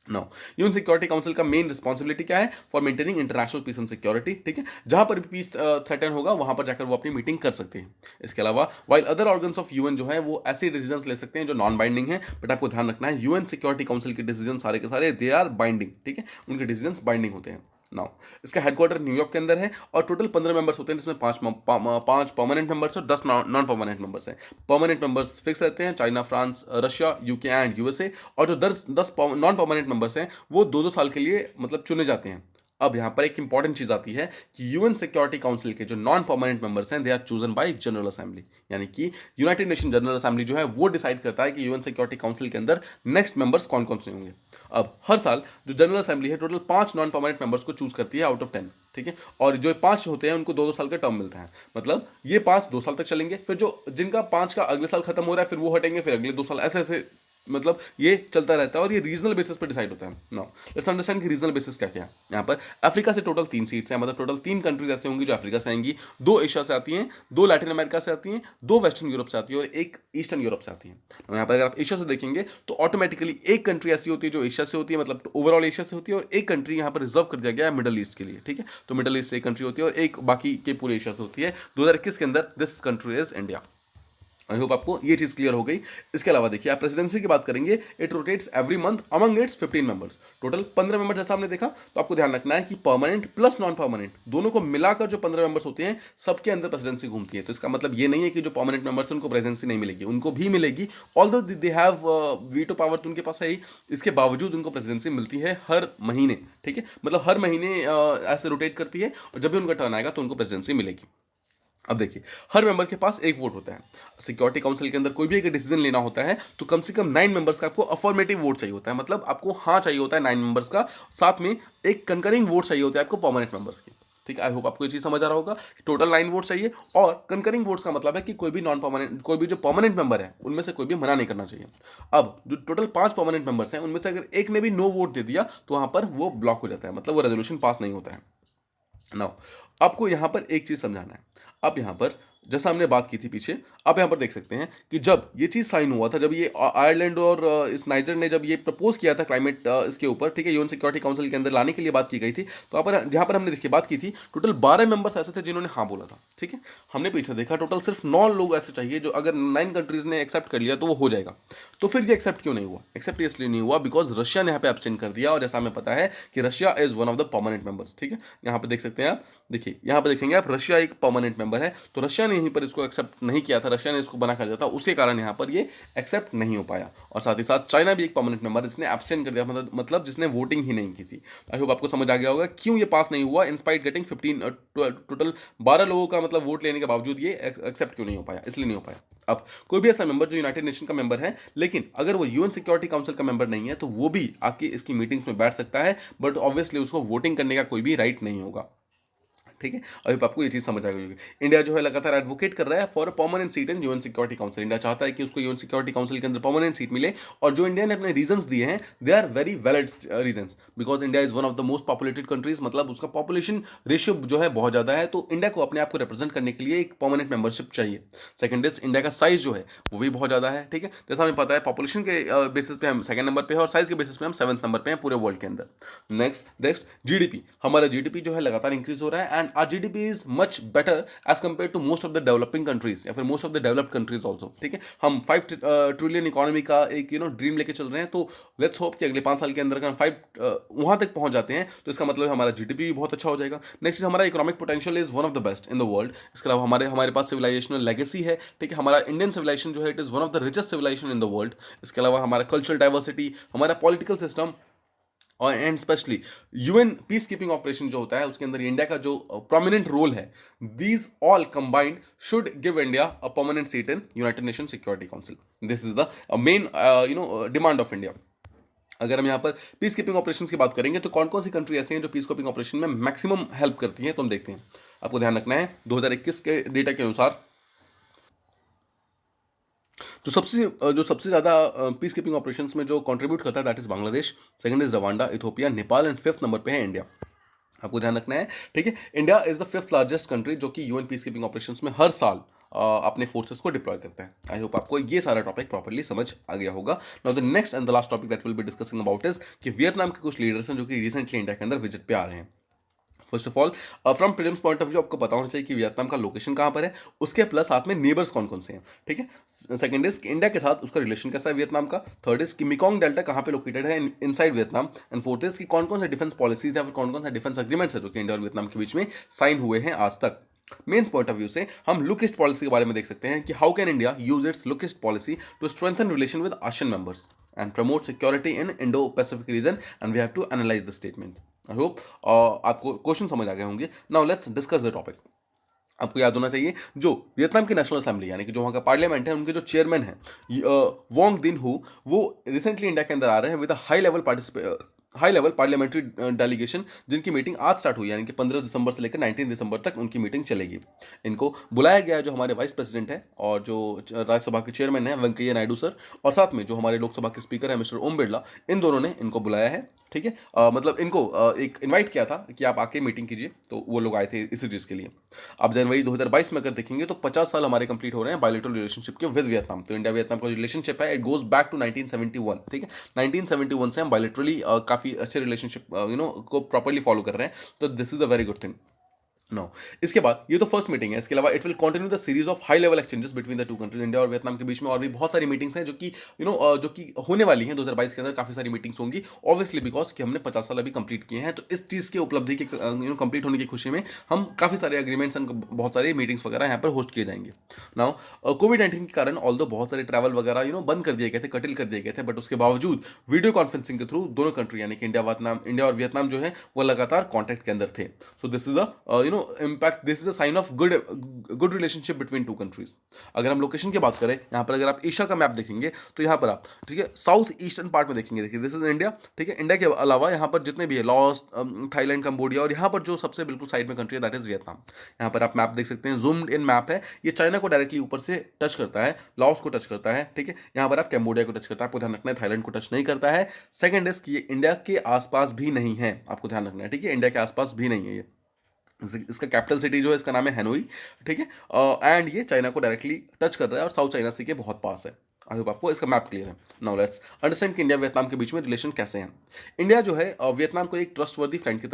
नाउ, यूएन सिक्योरिटी काउंसिल का मेन रिस्पॉन्सिबिलिटी क्या है? For maintaining international peace and security, ठीक है। जहां पर भी पीस थ्रेटन होगा वहां पर जाकर वो अपनी मीटिंग कर सकते हैं। इसके अलावा while other organs of UN जो है वो ऐसे डिसीजंस ले सकते हैं जो नॉन बाइंडिंग है, बट आपको ध्यान रखना है यूएन सिक्योरिटी काउंसिल के डिसीजन सारे के सारे दे आर बाइंडिंग, ठीक है, उनके डिसीजंस बाइंडिंग होते हैं। नाउ, इसका हेडक्वार्टर न्यूयॉर्क के अंदर है और टोटल 15 मेंबर्स होते हैं, जिसमें 5 परमानेंट मेंबर्स और 10 नॉन परमानेंट मेंबर्स हैं। परमानेंट मेंबर्स फिक्स रहते हैं, China, France, Russia, UK and USA, और जो 10 नॉन परमानेंट मेंबर्स हैं वो 2-2 साल के लिए मतलब चुने जाते हैं। अब यहाँ पर एक इंपॉर्टेंट चीज आती है कि यूएन सिक्योरिटी काउंसिल के जो नॉन परमानेंट मेंबर्स हैं they are chosen by general assembly, यानी कि यूनाइटेड नेशन जनरल असेंबली जो है वो डिसाइड करता है कि यूएन सिक्योरिटी काउंसिल के अंदर नेक्स्ट मेंबर्स कौन कौन से होंगे। अब हर साल जो जनरल असेंबली है टोटल 5 नॉन परमानेंट मेंबर्स को चूज करती है आउट ऑफ 10, ठीक है, और जो 5 होते हैं उनको 2-2 साल का टर्म मिलता है, मतलब ये 5 2 साल तक चलेंगे, फिर जो जिनका 5 का अगले साल खत्म हो रहा है फिर वो हटेंगे, फिर अगले 2 साल, ऐसे ऐसे मतलब ये चलता रहता है और ये रीजनल बेसिस पे डिसाइड होता है। नाउ लेट्स अंडरस्टैंड कि रीजनल बेसिस क्या क्या है। यहाँ पर अफ्रीका से टोटल 3 सीट्स हैं, मतलब टोटल 3 कंट्रीज ऐसे होंगी जो अफ्रीका से आएंगी, 2 एशिया से आती हैं, 2 लैटिन अमेरिका से आती हैं, 2 वेस्टर्न यूरोप से आती है और 1 ईस्टर्न यूरोप से आती है। और यहाँ पर अगर आप एशिया से देखेंगे तो ऑटोमेटिकली एक कंट्री ऐसी होती है जो एशिया से होती है, मतलब ओवरऑल एशिया से होती है, और एक कंट्री यहाँ पर रिजर्व कर दिया गया है मिडल ईस्ट के लिए, ठीक है। तो मिडल ईस्ट से एक कंट्री होती है और एक बाकी के पूरे एशिया से होती है। 2021 के अंदर this country is India. I hope आपको ये चीज क्लियर हो गई। इसके अलावा देखिए, आप प्रेसिडेंसी की बात करेंगे, it rotates every month among it's 15 members. Total 15 member जैसा हमने देखा, तो आपको ध्यान रखना है कि परमानेंट प्लस नॉन परमानेंट दोनों को मिलाकर जो 15 मेंबर्स होते हैं सबके अंदर प्रेसिडेंसी घूमती है। तो इसका मतलब ये नहीं है कि जो परमानेंट मेंबर्स हैं उनको प्रेसिडेंसी नहीं मिलेगी, उनको भी मिलेगी, although they have veto power तो उनके पास है ही, इसके बावजूद उनको प्रेसिडेंसी मिलती है हर महीने, ठीक है, मतलब हर महीने ऐसे रोटेट करती है और जब भी उनका टर्न आएगा तो उनको प्रेसिडेंसी मिलेगी। अब देखिए, हर मेंबर के पास एक वोट होता है। सिक्योरिटी काउंसिल के अंदर कोई भी एक डिसीजन लेना होता है तो कम से कम 9 मेंबर्स का आपको अफर्मेटिव वोट चाहिए होता है, मतलब आपको हाँ चाहिए होता है 9 मेंबर्स का, साथ में एक कंकरिंग वोट चाहिए होता है आपको परमानेंट मेंबर्स की, ठीक है। आई होप आपको ये चीज समझ आ रहा होगा। टोटल 9 वोट चाहिए और कंकरिंग वोट्स का मतलब है कि कोई भी नॉन परमानेंट, कोई भी जो परमानेंट मेंबर है उनमें से कोई भी मना नहीं करना चाहिए। अब जो टोटल 5 परमानेंट मेंबर्स हैं उनमें से अगर एक ने भी नो वोट दे दिया तो वहां पर वो ब्लॉक हो जाता है, मतलब वो रेजोल्यूशन पास नहीं होता है। नाउ आपको यहां पर एक चीज समझाना है। अब यहां पर जैसा हमने बात की थी पीछे, आप यहां पर देख सकते हैं कि जब ये चीज साइन हुआ था, जब ये आयरलैंड और इस नाइजर ने जब ये प्रपोज किया था क्लाइमेट इसके ऊपर, ठीक है, यूएन सिक्योरिटी काउंसिल के अंदर लाने के लिए बात की गई थी, तो यहाँ पर जहां पर हमने देखिए बात की थी टोटल 12 मेंबर्स ऐसे थे जिन्होंने हाँ बोला था, ठीक है। हमने पीछे देखा टोटल सिर्फ 9 लोग ऐसे चाहिए जो अगर 9 कंट्रीज ने एक्सेप्ट कर लिया तो वो हो जाएगा। तो फिर ये एक्सेप्ट क्यों नहीं हुआ? एक्सेप्ट इसलिए नहीं हुआ बिकॉज रशिया ने यहाँ पे एब्सटेंड कर दिया, और जैसा हमें पता है कि Russia is one of the permanent members, ठीक है। यहाँ पे देख सकते हैं आप, देखिए यहाँ पे देखेंगे आप, रशिया एक परमानेंट मेंबर है, तो रशिया ने यहीं पर इसको एक्सेप्ट नहीं किया था, रशिया ने इसको बना कर दिया था, उसी कारण यहाँ पर ये एक्सेप्ट नहीं हो पाया। और साथ ही साथ चाइना भी एक परमानेंट मेंबर, इसने एब्सटेंड कर दिया, मतलब जिसने वोटिंग ही नहीं की थी। आई होप आपको समझ आ गया होगा क्यों ये पास नहीं हुआ, इंस्पाइट गेटिंग 15 टोटल 12 लोगों का मतलब वोट लेने के बावजूद ये एक्सेप्ट क्यों नहीं हो पाया, इसलिए नहीं हो पाया। अब कोई भी ऐसा मेंबर जो यूनाइटेड नेशन का मेंबर है, लेकिन अगर वो यूएन सिक्योरिटी काउंसिल का मेंबर नहीं है तो वो भी आके इसकी मीटिंग्स में बैठ सकता है, बट ऑब्वियसली उसको वोटिंग करने का कोई भी राइट नहीं होगा, ठीक है। अभी आपको ये चीज समझ आ गई होगी। इंडिया जो है लगातार एडवोकेट कर रहा है for a permanent seat in UN security council. India चाहता है कि उसको यूएन सिक्योरिटी काउंसिल के अंदर परमानेंट सीट मिले, और जो इंडिया ने अपने रीजंस दिए हैं they are very valid reasons, because India is one of the most populated countries, मतलब उसका पॉपुलेशन रेशियो जो है बहुत ज्यादा है, तो इंडिया को अपने आप को रिप्रेजेंट करने के लिए एक परमानेंट मेंबरशिप चाहिए। सेकंड इज इंडिया का साइज जो है वो भी बहुत ज्यादा है, ठीक है। जैसा हमें पता है पॉपुलेशन के बेसिस पे हम सेकंड नंबर पे है और साइज के बेसिस पे हम 7th नंबर पे हैं पूरे वर्ल्ड के अंदर। नेक्स्ट जीडीपी, हमारा जीडीपी जो है लगातार इंक्रीज हो रहा है, and our GDP is much better as compare to most of the developing countries या फिर most of the developed countries also, ठीक है। हम 5 ट्रिलियन इकोनॉमी का एक ड्रीम लेके चल रहे हैं, तो लेट्स होप कि अगले 5 साल के अंदर अगर हम 5 वहां तक पहुंच जाते हैं तो इसका मतलब हमारा जीडीपी भी बहुत अच्छा हो जाएगा। नेक्स्ट, हमारा economic potential is one of the best in the world. इसके अलावा हमारे हमारे पास सिविलाइजेशनल लेगेसी है, ठीक है। हमारा इंडियन सिविलाइजेशन जो है it is one of the richest civilisation in the world. इसके अलावा हमारा कल्चरल डाइवर्सिटी, हमारा पॉलिटिकल सिस्टम और and specially UN peace keeping operation जो होता है उसके अंदर इंडिया का जो प्रोमिनेंट रोल है, these all combined should give India a permanent seat in united nation security council. This is the main demand of India. अगर हम यहाँ पर पीस कीपिंग ऑपरेशन की बात करेंगे तो कौन कौन सी कंट्री ऐसी हैं जो पीस कीपिंग ऑपरेशन में मैक्सिमम हेल्प करती हैं, तो हम देखते हैं। आपको ध्यान रखना है 2021 के डेटा के अनुसार जो सबसे ज़्यादा पीस कीपिंग ऑपरेशंस में जो कंट्रीब्यूट करता है that is Bangladesh, second is Rwanda, Ethiopia, Nepal and fifth number पे है इंडिया। आपको ध्यान रखना है, ठीक है। India is the fifth largest country जो कि यूएन पीस कीपिंग ऑपरेशंस में हर साल अपने फोर्सेस को डिप्लॉय करता है। आई होप आपको ये सारा टॉपिक प्रॉपर्ली समझ आ गया होगा। Now the next and the last topic that will be discussing about is कि वियतनाम के कुछ लीडर्स हैं जो कि रिसेंटली इंडिया के अंदर विजिट पे आ रहे हैं। First of all, from prelims point of view आपको पता होना चाहिए कि वियतनाम का लोकेशन कहाँ पर है, उसके प्लस साथ में नेबर्स कौन कौन से हैं, ठीक है। सेकंड इज इंडिया के साथ उसका रिलेशन कैसा है वियतनाम का। थर्ड इज कि मेकोंग डेल्टा कहाँ पे लोकेटेड है inside Vietnam. And fourth is कि कौन कौन से डिफेंस पॉलिसीज या फिर कौन कौन से डिफेंस एग्रीमेंट्स है जो कि इंडिया और वियतनाम के बीच में साइन हुए हैं आज तक। मेन्स पॉइंट ऑफ व्यू से हम लुक ईस्ट पॉलिसी के बारे में देख सकते हैं कि how can India use its look east policy to strengthen relation with ASEAN members and promote security in Indo Pacific region, and we have to analyse the statement. I hope आपको क्वेश्चन समझ आ गए होंगे। Now let's discuss the topic. आपको याद होना चाहिए जो वियतनाम की नेशनल असेंबली यानी कि जो वहाँ का पार्लियामेंट है, उनके जो चेयरमैन है वोंग दिन हु, वो रिसेंटली इंडिया के अंदर आ रहे हैं with high level parliamentary delegation, जिनकी मीटिंग आज स्टार्ट हुई यानी कि 15 दिसंबर से लेकर 19 दिसंबर तक उनकी मीटिंग चलेगी। इनको बुलाया गया है जो हमारे वाइस प्रेसिडेंट है और जो राज्यसभा के चेयरमैन है वेंकैया नायडू सर, और साथ में जो हमारे लोकसभा के स्पीकर है मिस्टर ओम बिरला, इन दोनों ने इनको बुलाया है, ठीक है। मतलब इनको एक इनवाइट किया था कि आप आके मीटिंग कीजिए, तो वो लोग आए थे इसी चीज़ के लिए। अब जनवरी 2022 में अगर देखेंगे तो 50 साल हमारे कंप्लीट हो रहे हैं बायलैटरल रिलेशनशिप के विद वियतनाम। तो इंडिया वियतनाम का रिलेशनशिप है इट गोज बैक टू 1971, ठीक है। 1971 से हम बायलैटरली काफ़ी अच्छे रिलेशनशिप को प्रॉपरली फॉलो कर रहे हैं, तो this is a very good thing. No, इसके बाद ये तो फर्स्ट मीटिंग है। इसके अलावा it will continue the series of high level exchanges between the two countries. India और वियतनाम के बीच में और भी बहुत सारी मीटिंग्स हैं जो कि जो कि होने वाली हैं 2022 के अंदर। काफी सारी मीटिंग्स होंगी ऑब्वियसली बिकॉज कि हमने 50 साल अभी कंप्लीट किए हैं, तो इस चीज के उपलब्धि के कंप्लीट होने की खुशी में हम काफी सारे एग्रीमेंट्स, बहुत सारी मीटिंग्स वगैरह यहाँ पर होस्ट किए जाएंगे। नाउ कोविड-19 के कारण ऑल्दो बहुत सारे ट्रैवल वगैरह बंद कर दिए गए थे, कटिल कर दिए गए थे, बट उसके बावजूद वीडियो कॉन्फ्रेंसिंग के थ्रू दोनों कंट्री यानी कि इंडिया और वियतनाम जो है वो लगातार कॉन्टैक्ट के अंदर थे। So this is a impact, this is a sign of good relationship between two countries. अगर हम लोकेशन की बात करें, यहाँ पर अगर आप एशिया का मैप देखेंगे तो यहाँ पर आप, ठीक है, साउथ ईस्टर्न पार्ट में देखेंगे, देखिए दिस इज इंडिया, ठीक है। इंडिया के अलावा यहाँ पर जितने भी है लाओस, थाईलैंड, कंबोडिया, और यहाँ पर जो सबसे बिल्कुल साइड में कंट्री है दैट इज वियतनाम। यहाँ पर आप मैप देख सकते हैं, जूम्ड इन मैप है, ये चाइना को डायरेक्टली ऊपर से टच करता है, लाओस को टच करता है, ठीक है। यहाँ पर आप कैम्बोडिया को टच करता है, आपको ध्यान रखना है थाईलैंड को टच नहीं करता है। सेकंड इज कि ये इंडिया के आसपास भी नहीं है, आपको ध्यान रखना है, ठीक है, इंडिया के आसपास भी नहीं है ये। इसका कैपिटल सिटी जो है इसका नाम है हैनोई, ठीक है। एंड ये चाइना को डायरेक्टली टच कर रहा है और साउथ चाइना सी के बहुत पास है। आई होप आपको इसका मैप क्लियर है। नाउ लेट्स अंडरस्टैंड कि इंडिया वियतनाम के बीच में रिलेशन कैसे हैं। इंडिया जो है वियतनाम को एक ट्रस्टवर्दी फ्रेंड की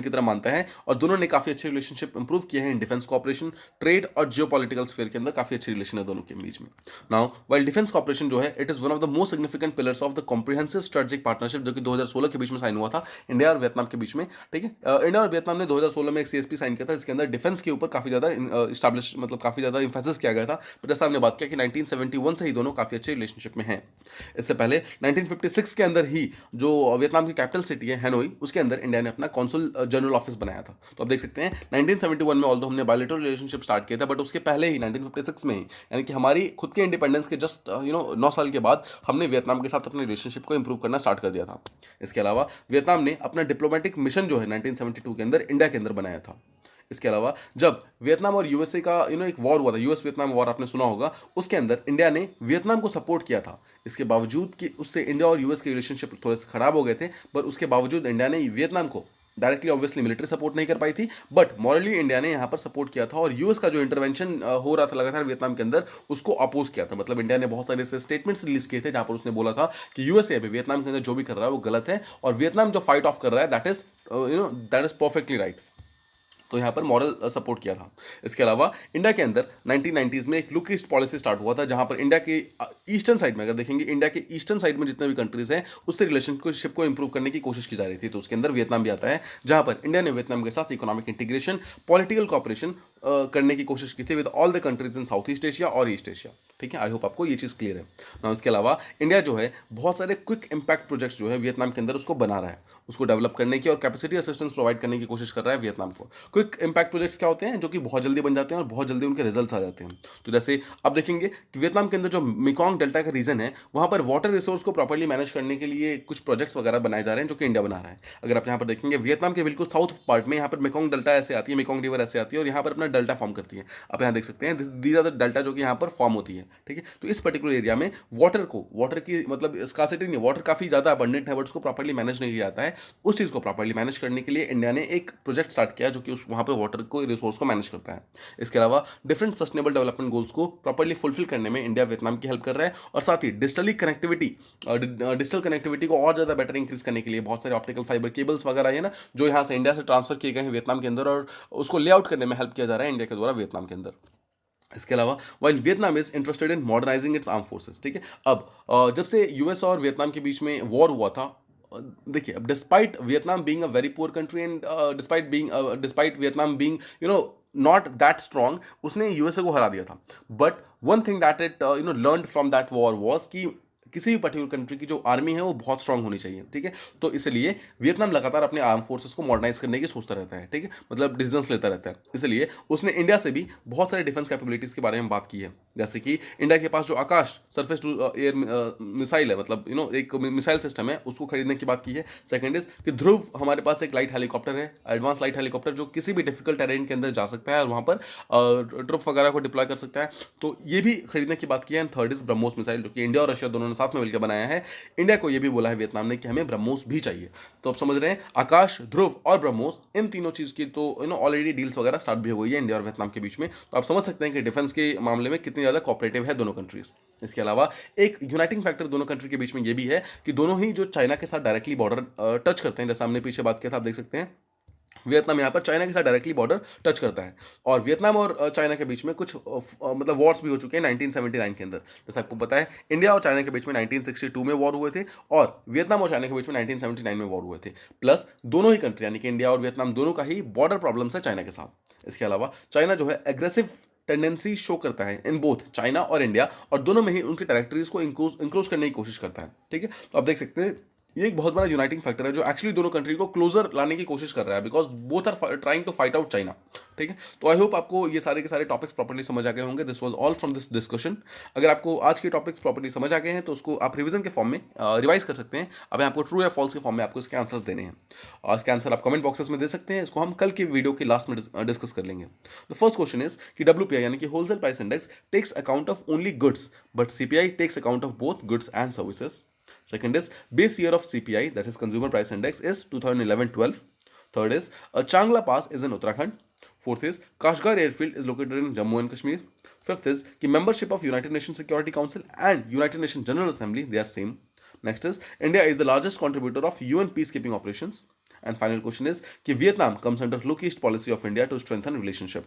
तरह मानता है, और दोनों ने काफी अच्छे रिलेशनशिप इंप्रूव किए हैं इन डिफेंस कॉपरेशन, ट्रेड और जियोपॉलिटिकल स्फीयर के अंदर काफी अच्छी रिलेशन है दोनों के बीच में। नाउ वाइल डिफेंस कॉपरेशन जो है it is one of the most significant pillars of the comprehensive strategic partnership जो कि 2016 के बीच में साइन हुआ था इंडिया और वियतनाम के बीच में, ठीक है। इंडिया और वियतनाम ने 2016 में एक सीएसपी साइन किया था, इसके अंदर डिफेंस के ऊपर काफी ज्यादा इस्टेब्लिश मतलब काफी ज्यादा इंफेसिस किया गया था। पर जैसा हमने बात किया कि 1971 से ही दोनों काफी अच्छे रिलेशनशिप में हैं। इससे पहले 1956 के अंदर ही जो वियतनाम की कैपिटल सिटी है हैनोई, उसके अंदर इंडिया ने अपना कॉन्सुल जनरल ऑफिस बनाया था। तो आप देख सकते हैं 1971 में ऑल्दो हमने बायलैटरल रिलेशनशिप स्टार्ट किया था, बट उसके पहले ही 1956 में ही यानी कि हमारी खुद के इंडिपेंडेंस के जस्ट 9 साल के बाद हमने वियतनाम के साथ अपने रिलेशनशिप को इंप्रूव करना स्टार्ट कर दिया था। इसके अलावा वियतनाम ने अपना डिप्लोमेटिक मिशन जो है 1972 के अंदर इंडिया के अंदर बनाया था। इसके अलावा जब वियतनाम और यूएसए का एक वॉर हुआ था, यूएस वियतनाम वॉर आपने सुना होगा, उसके अंदर इंडिया ने वियतनाम को सपोर्ट किया था। इसके बावजूद कि उससे इंडिया और यूएस के रिलेशनशिप थोड़े से खराब हो गए थे, पर उसके बावजूद इंडिया ने वियतनाम को डायरेक्टली ऑब्वियसली मिलिट्री सपोर्ट नहीं कर पाई थी, बट मॉरली इंडिया ने यहाँ पर सपोर्ट किया था, और यूएस का जो इंटरवेंशन हो रहा था लगातार वियतनाम के अंदर उसको अपोज किया था। मतलब इंडिया ने बहुत सारे ऐसे स्टेटमेंट्स रिलीज किए थे जहाँ पर उसने बोला था कि यूएसए अभी वियतनाम के अंदर जो भी कर रहा है वो गलत है, और वियतनाम जो फाइट ऑफ कर रहा है दैट इज परफेक्टली राइट। तो यहाँ पर मॉरल सपोर्ट किया था। इसके अलावा इंडिया के अंदर 1990s में एक लुक ईस्ट पॉलिसी स्टार्ट हुआ था, जहाँ पर इंडिया के ईस्टर्न साइड में, अगर देखेंगे इंडिया के ईस्टर्न साइड में जितने भी कंट्रीज हैं उससे रिलेशनशिप को इंप्रूव करने की कोशिश की जा रही थी। तो उसके अंदर वियतनाम भी आता है, जहाँ पर इंडिया ने वियतनाम के साथ इकोनॉमिक इंटीग्रेशन, पॉलिटिकल कॉपरेशन करने की कोशिश की थी with all the countries in south east Asia और ईस्ट एशिया। ठीक है, आई होप आपको ये चीज़ क्लियर है ना। इसके अलावा इंडिया जो है बहुत सारे क्विक इम्पैक्ट प्रोजेक्ट्स जो है वियतनाम के अंदर उसको बना रहा है, उसको डेवलप करने की और कैपेसिटी असिस्टेंस प्रोवाइड करने की कोशिश कर रहा है वियतनाम को। क्विक इम्पैक्ट प्रोजेक्ट्स क्या होते हैं? जो कि बहुत जल्दी बन जाते हैं और बहुत जल्दी उनके रिजल्ट्स आ जाते हैं। तो जैसे आप देखेंगे कि वियतनाम के अंदर जो मेकोंग डेल्टा का रीजन है, वहाँ पर वाटर रिसोर्स को प्रॉपर्ली मैनेज करने के लिए कुछ प्रोजेक्ट्स वगैरह बनाए जा रहे हैं जो कि इंडिया बना रहा है। अगर आप यहाँ पर देखेंगे वियतनाम के बिल्कुल साउथ पार्ट में यहाँ पर मेकोंग डेल्टा ऐसे आती है, मेकोंग रिवर ऐसे आती है और यहाँ पर अपना डेल्टा फॉर्म करती है। आप यहाँ देख सकते हैं दीज आर द डेल्टा जो कि यहाँ पर फॉर्म होती है। ठीक है, तो इस पर्टिकुलर एरिया में वाटर की मतलब स्कार्सिटी नहीं, वाटर काफ़ी ज़्यादा अबंडेंट है बट उसको प्रॉपर्ली मैनेज नहीं किया जाता है। उस चीज़ को प्रॉपर्ली मैनेज करने के लिए इंडिया ने एक प्रोजेक्ट स्टार्ट किया जो कि उस वहाँ पर वाटर को रिसोर्स को मैनेज करता है। इसके अलावा डिफरेंट सस्टेनेबल डेवलपमेंट गोल्स को प्रॉपर्ली फुलफिल करने में इंडिया वियतनाम की हेल्प कर रहा है और साथ ही डिजिटल कनेक्टिविटी को और ज़्यादा बेटर इंक्रीज करने के लिए बहुत सारे ऑप्टिकल फाइबर केबल्स वगैरह है ना, जो यहाँ से इंडिया से ट्रांसफर किए गए हैं वियतनाम के अंदर और उसको लेआउट करने में हेल्प किया जा रहा है इंडिया के द्वारा वियतनाम के अंदर। इसके अलावा while Vietnam is interested in modernising it's arm forces. ठीक है, अब जब से यूएस और वियतनाम के बीच में वॉर हुआ था, देखिए अब despite Vietnam being a very poor country and despite Vietnam being not that strong, उसने यूएसए को हरा दिया था। But one thing that it learn from that war was कि किसी भी पर्टिकुलर कंट्री की जो आर्मी है वो बहुत स्ट्रांग होनी चाहिए। ठीक है, तो इसलिए वियतनाम लगातार अपने आर्म फोर्सेस को मॉडर्नाइज करने की सोचता रहता है। ठीक है, मतलब डिसीजंस लेता रहता है। इसलिए उसने इंडिया से भी बहुत सारे डिफेंस कैपेबिलिटीज के बारे में बात की है, जैसे कि इंडिया के पास जो आकाश सरफेस टू एयर मिसाइल है, मतलब एक मिसाइल सिस्टम है, उसको खरीदने की बात की है। सेकंड इज कि ध्रुव हमारे पास एक लाइट हेलीकॉप्टर है, एडवांस लाइट हेलीकॉप्टर जो किसी भी डिफिकल्ट टेरेन के अंदर जा सकता है और वहाँ पर ट्रुप वगैरह को डिप्लॉय कर सकता है, तो ये भी खरीदने की बात की है। And third is BrahMos missile जो कि इंडिया और रशिया दोनों ने साथ में मिलकर बनाया है। इंडिया को यह भी बोला है वियतनाम ने कि हमें ब्रह्मोस भी चाहिए। तो आप समझ रहे हैं आकाश, ध्रुव और ब्रह्मोस, इन तीनों चीज की तो ऑलरेडी डील्स वगैरह स्टार्ट भी हो गई है इंडिया और वियतनाम के बीच में। तो आप समझ सकते हैं कि डिफेंस के मामले में कितनी ज्यादा कोऑपरेटिव है दोनों कंट्रीज। इसके अलावा एक यूनाइटिंग फैक्टर दोनों कंट्री के बीच में यह भी है कि दोनों ही जो चाइना के साथ डायरेक्टली बॉर्डर टच करते हैं, जैसे हमने पीछे बात किया था, आप देख सकते हैं वियतनाम यहाँ पर चाइना के साथ डायरेक्टली बॉर्डर टच करता है और वियतनाम और चाइना के बीच में कुछ मतलब वॉर्स भी हो चुके हैं 1979 के अंदर। जैसे आपको पता है इंडिया और चाइना के बीच में 1962 में वॉर हुए थे और वियतनाम और चाइना के बीच में 1979 में वॉर हुए थे। प्लस दोनों ही कंट्री यानी कि इंडिया और वियतनाम दोनों का ही बॉर्डर प्रॉब्लम्स है चाइना के साथ। इसके अलावा चाइना जो है एग्रेसिव टेंडेंसी शो करता है इन बोथ चाइना और इंडिया, और दोनों में ही उनके टेरिटरीज को इंक्रोज करने की कोशिश करता है। ठीक है, तो आप देख सकते हैं ये एक बहुत बड़ा यूनाइटिंग फैक्टर है जो एक्चुअली दोनों कंट्री को क्लोजर लाने की कोशिश कर रहा है, because both are trying to fight out China. ठीक है, तो आई होप आपको ये सारे के सारे टॉपिक्स प्रॉपर्ली समझ आ गए होंगे। This was all from this discussion. अगर आपको आज के टॉपिक्स प्रॉपर्ली समझ आ गए हैं तो उसको आप रिवीजन के फॉर्म में रिवाइज कर सकते हैं। अब आपको ट्रू या फॉल्स के फॉर्म में आपको इसके आंसर्स देने हैं और इसके आंसर आप कमेंट बॉक्सेस में दे सकते हैं। इसको हम कल की वीडियो के लास्ट में डिस्कस कर लेंगे। द फर्स्ट क्वेश्चन इज कि WPI यानी कि wholesale price index takes account of only goods but CPI takes account of both goods and services. Second is base year of CPI, that is Consumer Price Index, is 2011-12. Third is Changla Pass is in Uttarakhand. Fourth is Kashgar Airfield is located in Jammu and Kashmir. Fifth is कि membership of United Nations Security Council and United Nations General Assembly, they are same. Next is India is the largest contributor of UN peacekeeping operations. And final question is कि Vietnam comes under Look East policy of India to strengthen relationship.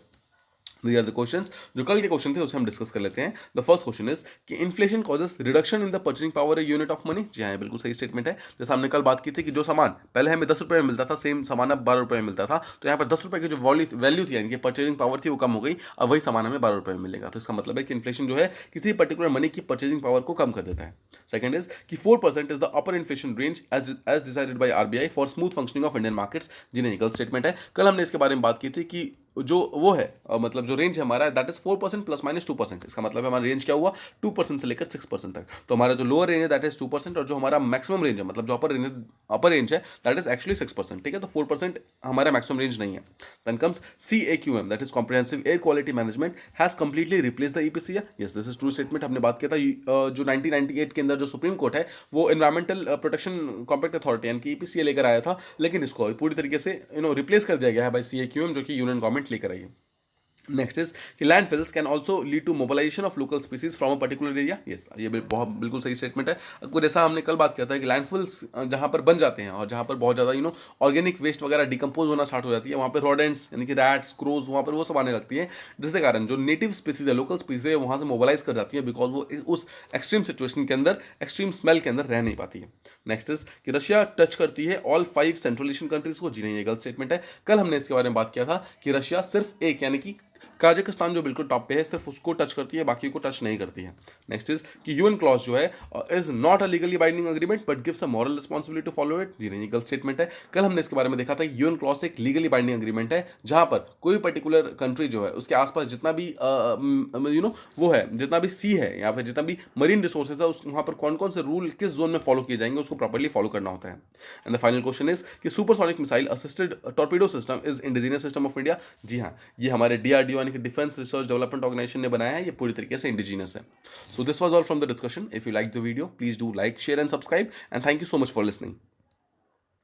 These are the questions जो कल के क्वेश्चन थे उसे हम डिस्कस कर लेते हैं। द फर्स्ट क्वेश्चन इज कि inflation causes reduction in the purchasing power unit of money. जी हाँ, बिल्कुल सही स्टेटमेंट है। जैसे हमने कल बात की थी कि जो सामान पहले हमें 10 रुपये में मिलता था, सेम सामान अब 12 रुपये में मिलता था, तो यहाँ पर 10 रुपये की जो वैल्यू थी यानी कि परचेसिंग पावर थी वो कम हो गई, अब वही सामान हमें 12 रुपये में मिलेगा। तो इसका मतलब है कि इन्फ्लेशन जो है किसी पर्टिकुलर मनी की परचेसिंग पावर को कम कर देता है। सेकंड इज कि 4% is the upper inflation range as decided by RBI for smooth functioning of Indian markets. जी नहीं, गलत स्टेटमेंट है। कल हमने इसके बारे में बात की थी कि जो वो है मतलब जो रेंज है हमारा दैट इज 4% ±2%। इसका मतलब है हमारा रेंज क्या हुआ 2% से लेकर 6% तक। तो हमारा जो लोअर रेंज है दैट इज 2% और जो हमारा मैक्सिमम रेंज है मतलब जो अपर रेंज है दैट इज एक्चुअली 6%। ठीक है, तो 4% हमारा मैक्सिमम रेंज नहीं है। Then comes CAQM that is comprehensive air quality management has completely replace the EPCA। Yes, this is true statement. हमने बात किया था जो 1998 के अंदर जो सुप्रीम कोर्ट है वो एनवायरमेंटल प्रोटेक्शन कॉम्पैक्ट अथॉरिटी यानी कि EPCA लेकर आया था, लेकिन इसको पूरी तरीके से रिप्लेस कर दिया गया है बाय CAQM जो कि यूनियन गवर्नमेंट लेकर आई है। नेक्स्ट इज कि landfills can also lead to mobilization of local species from a particular area. Yes, ये बहुत बिल्कुल सही स्टेटमेंट है। आपको जैसा हमने कल बात किया था कि लैंडफिल्स जहाँ पर बन जाते हैं और जहाँ पर बहुत ज़्यादा ऑर्गेनिक वेस्ट वगैरह डिकम्पोज होना स्टार्ट हो जाती है, वहाँ पर रोडेंट्स यानी कि रैट्स, क्रोज, वहाँ पर वो सब आने लगती है, जिसके कारण जो नेटिव स्पीसीज है, लोकल स्पीसीज है, वहाँ से मोबिलाइज कर जाती है, बिकॉज वो उस एक्सट्रीम सिचुएशन के अंदर, एक्सट्रीम स्मेल के अंदर रह नहीं पाती है। नेक्स्ट इज कि रशिया टच करती है ऑल 5 सेंट्रल एशियन कंट्रीज को। जी नहीं, ये गलत स्टेटमेंट है। कल हमने इसके बारे में बात किया था कि रशिया सिर्फ एक यानी कि काजाकिस्तान जो बिल्कुल टॉप पे है, सिर्फ उसको टच करती है, बाकी को टच नहीं करती है। नेक्स्ट इज कि यूएन क्लॉज जो है is not a legally binding agreement but gives a moral responsibility to follow it. जी नहीं, ये गलत स्टेटमेंट है। कल हमने इसके बारे में देखा था यूएन क्लॉज एक लीगली बाइंडिंग अग्रीमेंट है, जहां पर कोई पर्टिकुलर कंट्री जो है उसके आसपास जितना भी वो है, जितना भी सी है या फिर जितना भी मरीन रिसोर्सेज है, उस वहां पर कौन कौन से रूल किस जोन में फॉलो किए जाएंगे, उसको प्रॉपर्ली फॉलो करना होता है। And the final question is कि supersonic missile assisted torpedo system is indigenous system of India. जी हाँ, ये हमारे डीआरडीओ यानी कि डिफेंस रिसर्च डेवलपमेंट ऑर्गेनाइजेशन ने बनाया है, ये पूरी तरीके से इंडिजिनियस है। So this was all from the discussion. If you like the video, please do like, share and subscribe, and thank you so much for listening.